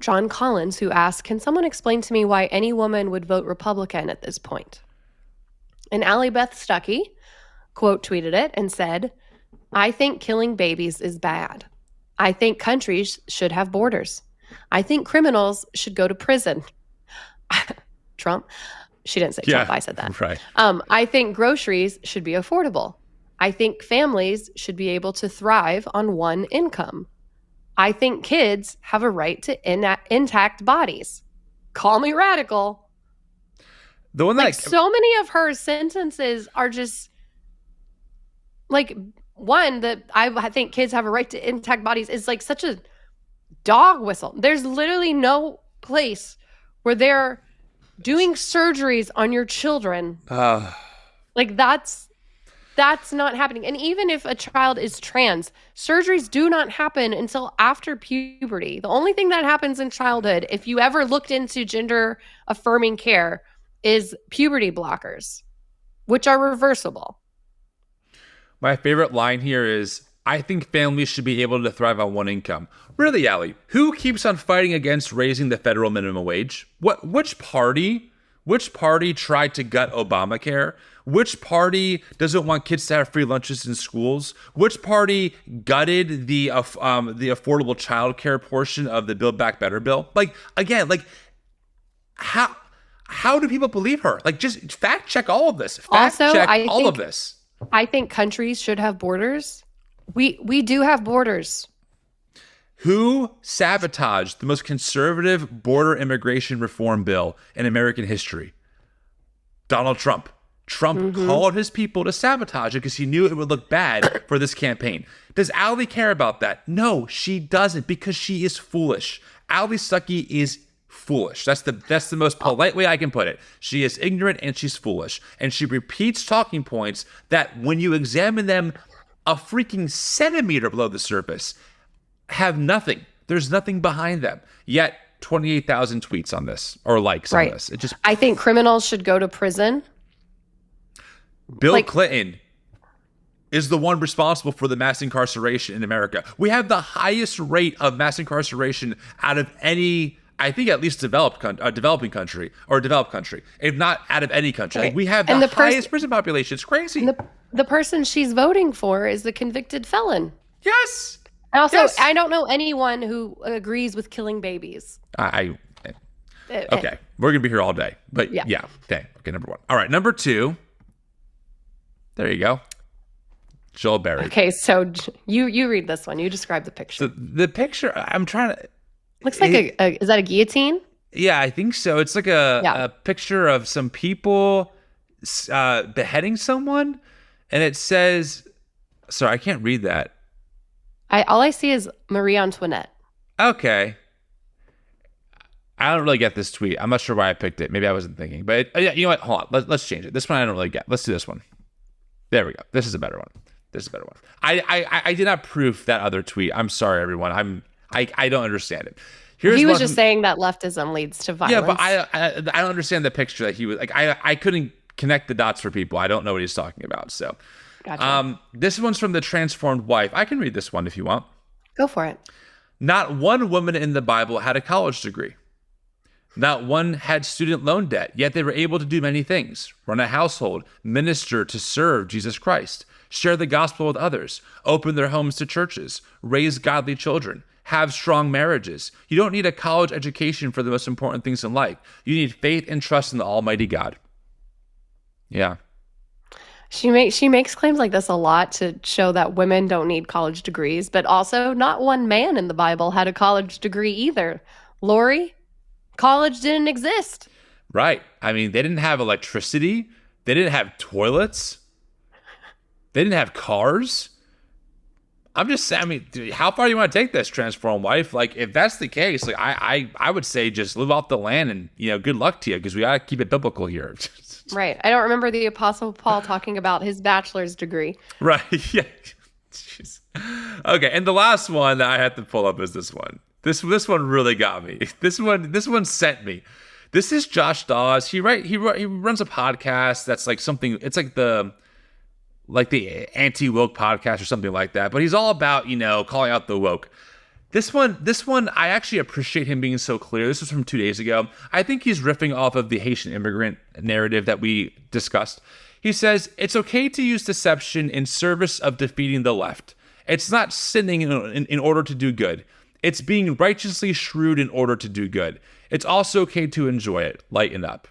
John Collins, who asked, can someone explain to me why any woman would vote Republican at this point? And Allie Beth Stuckey quote tweeted it and said, I think killing babies is bad. I think countries should have borders. I think criminals should go to prison. Trump. She didn't say Trump. I said that. Right. I think groceries should be affordable. I think families should be able to thrive on one income. I think kids have a right to intact bodies. Call me radical. The one that so many of her sentences are just like, one, that I think kids have a right to intact bodies is like such a dog whistle. There's literally no place where they're doing surgeries on your children. Like that's not happening. And even if a child is trans, surgeries do not happen until after puberty. The only thing that happens in childhood, if you ever looked into gender affirming care, is puberty blockers, which are reversible. My favorite line here is, I think families should be able to thrive on one income. Really, Allie, who keeps on fighting against raising the federal minimum wage? Which party tried to gut Obamacare? Which party doesn't want kids to have free lunches in schools? Which party gutted the affordable childcare portion of the Build Back Better bill? Like, again, like how do people believe her? Like, just fact check all of this. Fact check all of this. I think countries should have borders. We do have borders. Who sabotaged the most conservative border immigration reform bill in American history? Donald Trump. Trump called his people to sabotage it because he knew it would look bad for this campaign. Does Allie care about that? No, she doesn't, because she is foolish. Allie Stuckey is foolish. That's the most polite way I can put it. She is ignorant and she's foolish. And she repeats talking points that, when you examine them a freaking centimeter below the surface, have nothing. There's nothing behind them. Yet 28,000 tweets on this, or likes on this. I think criminals should go to prison. Bill Clinton is the one responsible for the mass incarceration in America. We have the highest rate of mass incarceration out of any, I think, at least developed country, if not out of any country. Like, we have the highest prison population. It's crazy. The person she's voting for is the convicted felon. Yes. Also, I don't know anyone who agrees with killing babies. Okay, we're gonna be here all day, but yeah. Okay, number one. All right, number two. There you go. Joel Berry. Okay, so you read this one. You describe the picture. So the picture, I'm trying to... Looks like is that a guillotine? Yeah, I think so. It's like a picture of some people beheading someone, and it says... Sorry, I can't read that. All I see is Marie Antoinette. Okay. I don't really get this tweet. I'm not sure why I picked it. Maybe I wasn't thinking. But you know what? Hold on. Let's change it. This one I don't really get. Let's do this one. There we go. This is a better one. I did not proof that other tweet. I'm sorry, everyone. I don't understand it. He was just saying that leftism leads to violence. Yeah, but I don't understand the picture that he was like. I couldn't connect the dots for people. I don't know what he's talking about. So, Gotcha. This one's from the Transformed Wife. I can read this one if you want. Go for it. Not one woman in the Bible had a college degree. Not one had student loan debt, yet they were able to do many things: run a household, minister to serve Jesus Christ, share the gospel with others, open their homes to churches, raise godly children, have strong marriages. You don't need a college education for the most important things in life. You need faith and trust in the Almighty God. Yeah. She makes claims like this a lot to show that women don't need college degrees, but also not one man in the Bible had a college degree either. Lori, college didn't exist. Right. I mean, they didn't have electricity. They didn't have toilets. They didn't have cars. I'm just saying, I mean, dude, how far do you want to take this, Transformed Wife? Like, if that's the case, like I would say just live off the land and, good luck to you, because we got to keep it biblical here. Right. I don't remember the Apostle Paul talking about his bachelor's degree. Right. Yeah. Jeez. Okay. And the last one that I had to pull up is this one. This one really got me. This one sent me. This is Josh Dawes. He runs a podcast that's like something. It's like the anti-woke podcast or something like that. But he's all about, calling out the woke. This one, I actually appreciate him being so clear. This was from 2 days ago. I think he's riffing off of the Haitian immigrant narrative that we discussed. He says, it's okay to use deception in service of defeating the left. It's not sinning in order to do good. It's being righteously shrewd in order to do good. It's also okay to enjoy it. Lighten up.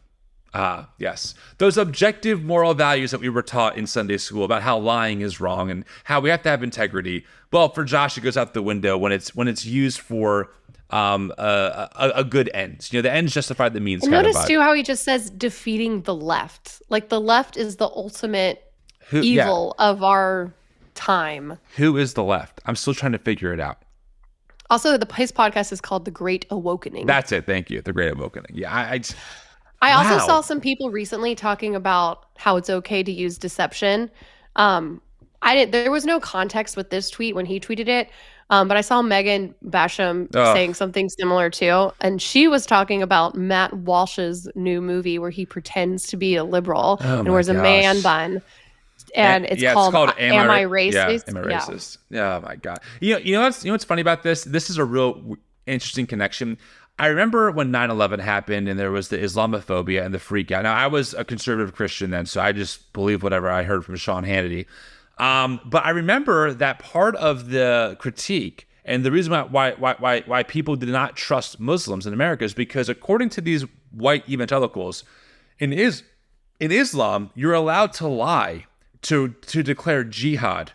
Yes. Those objective moral values that we were taught in Sunday school about how lying is wrong and how we have to have integrity. Well, for Josh, it goes out the window when it's used for a good end. The ends justify the means. Notice too how he just says defeating the left. Like the left is the ultimate evil of our time. Who is the left? I'm still trying to figure it out. Also, his podcast is called The Great Awakening. That's it. Thank you. The Great Awakening. Yeah, I also saw some people recently talking about how it's okay to use deception. There was no context with this tweet when he tweeted it, but I saw Megan Basham saying something similar too, and she was talking about Matt Walsh's new movie where he pretends to be a liberal and wears a man bun. And it's called Am I Racist? Yeah, Am I Racist? Yeah. Oh my God. You know what's funny about this? This is a real interesting connection. I remember when 9/11 happened and there was the Islamophobia and the freak out. Now, I was a conservative Christian then, so I just believed whatever I heard from Sean Hannity. But I remember that part of the critique and the reason why people did not trust Muslims in America is because according to these white evangelicals, in Islam, you're allowed to lie to declare jihad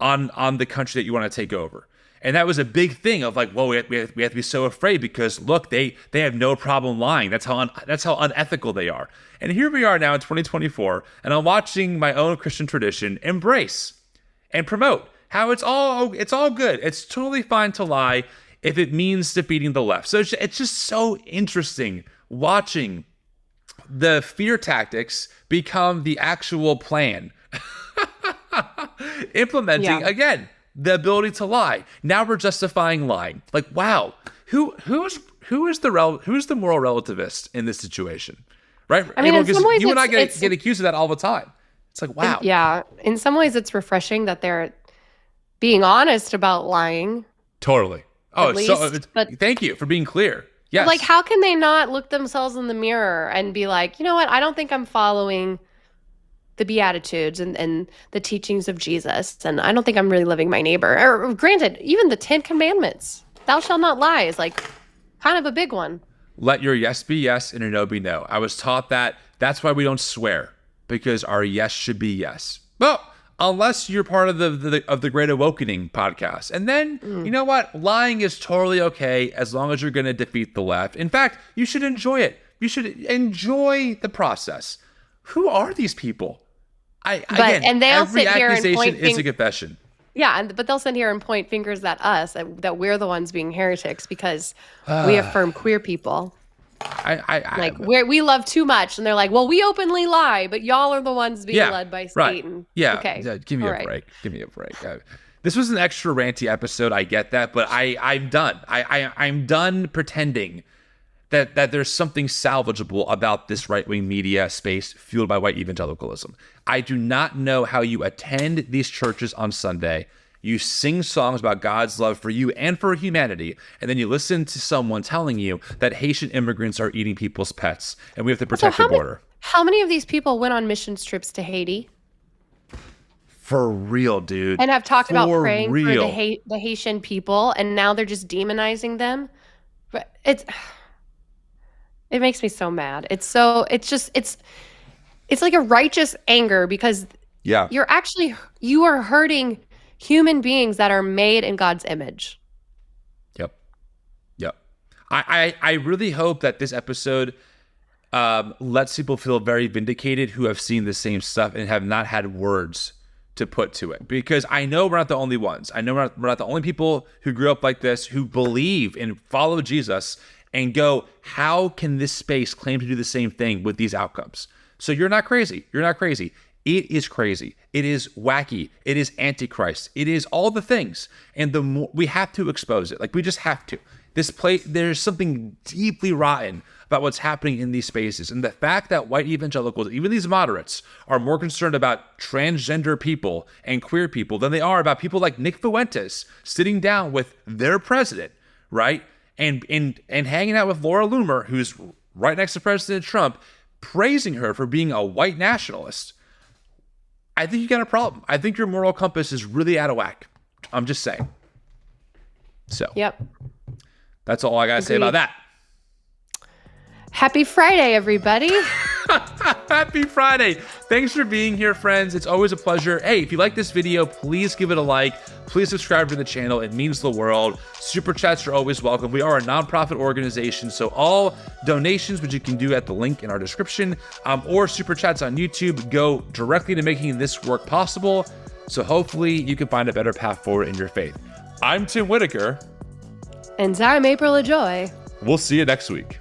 on the country that you want to take over. And that was a big thing of like, well, we have to be so afraid because look, they have no problem lying. That's how unethical they are. And here we are now in 2024, and I'm watching my own Christian tradition embrace and promote how it's all good. It's totally fine to lie if it means defeating the left. So it's just so interesting watching the fear tactics become the actual plan. Implementing again the ability to lie. Now we're justifying lying. Like, wow, who is the moral relativist in this situation, right? I mean, in some ways, you and I get accused of that all the time. It's like, wow. Yeah, in some ways, it's refreshing that they're being honest about lying. Totally. Oh, but thank you for being clear. Yes. Like, how can they not look themselves in the mirror and be like, you know what? I don't think I'm following the Beatitudes and the teachings of Jesus, and I don't think I'm really living my neighbor. Or granted, even the 10 Commandments, thou shalt not lie, is like kind of a big one. Let your yes be yes and your no be no. I was taught that's why we don't swear, because our yes should be yes. Well, unless you're part of the Great Awakening podcast. And then, you know what? Lying is totally okay as long as you're going to defeat the left. In fact, you should enjoy it. You should enjoy the process. Who are these people? And they'll every sit here and accusation is a confession. Yeah, but they'll sit here and point fingers at us that we're the ones being heretics because we affirm queer people. We love too much, and they're like, well, we openly lie, but y'all are the ones being led by Satan. Yeah. Okay. Give me a break. Give me a break. This was an extra ranty episode. I get that, but I'm done. I'm done pretending that there's something salvageable about this right-wing media space fueled by white evangelicalism. I do not know how you attend these churches on Sunday, you sing songs about God's love for you and for humanity, and then you listen to someone telling you that Haitian immigrants are eating people's pets and we have to protect the border. How many of these people went on missions trips to Haiti? For real, dude. And have talked about praying real. for the Haitian people, and now they're just demonizing them. But it makes me so mad. It's like a righteous anger because you are hurting human beings that are made in God's image. Yep. I really hope that this episode lets people feel very vindicated who have seen the same stuff and have not had words to put to it, because I know we're not the only ones. I know we're not the only people who grew up like this, who believe and follow Jesus and go, how can this space claim to do the same thing with these outcomes? So you're not crazy. You're not crazy. It is crazy. It is wacky. It is antichrist. It is all the things. And the more we have to expose it, like we just have to. There's something deeply rotten about what's happening in these spaces. And the fact that white evangelicals, even these moderates, are more concerned about transgender people and queer people than they are about people like Nick Fuentes sitting down with their president, right? And hanging out with Laura Loomer, who's right next to President Trump, praising her for being a white nationalist. I think you got a problem. I think your moral compass is really out of whack. I'm just saying. So. Yep. That's all I got to say about that. Happy Friday, everybody. Happy Friday. Thanks for being here, friends. It's always a pleasure. Hey, if you like this video, please give it a like. Please subscribe to the channel. It means the world. Super chats are always welcome. We are a nonprofit organization, so all donations, which you can do at the link in our description, or super chats on YouTube, go directly to making this work possible. So hopefully you can find a better path forward in your faith. I'm Tim Whitaker. And I'm April Ajoy. We'll see you next week.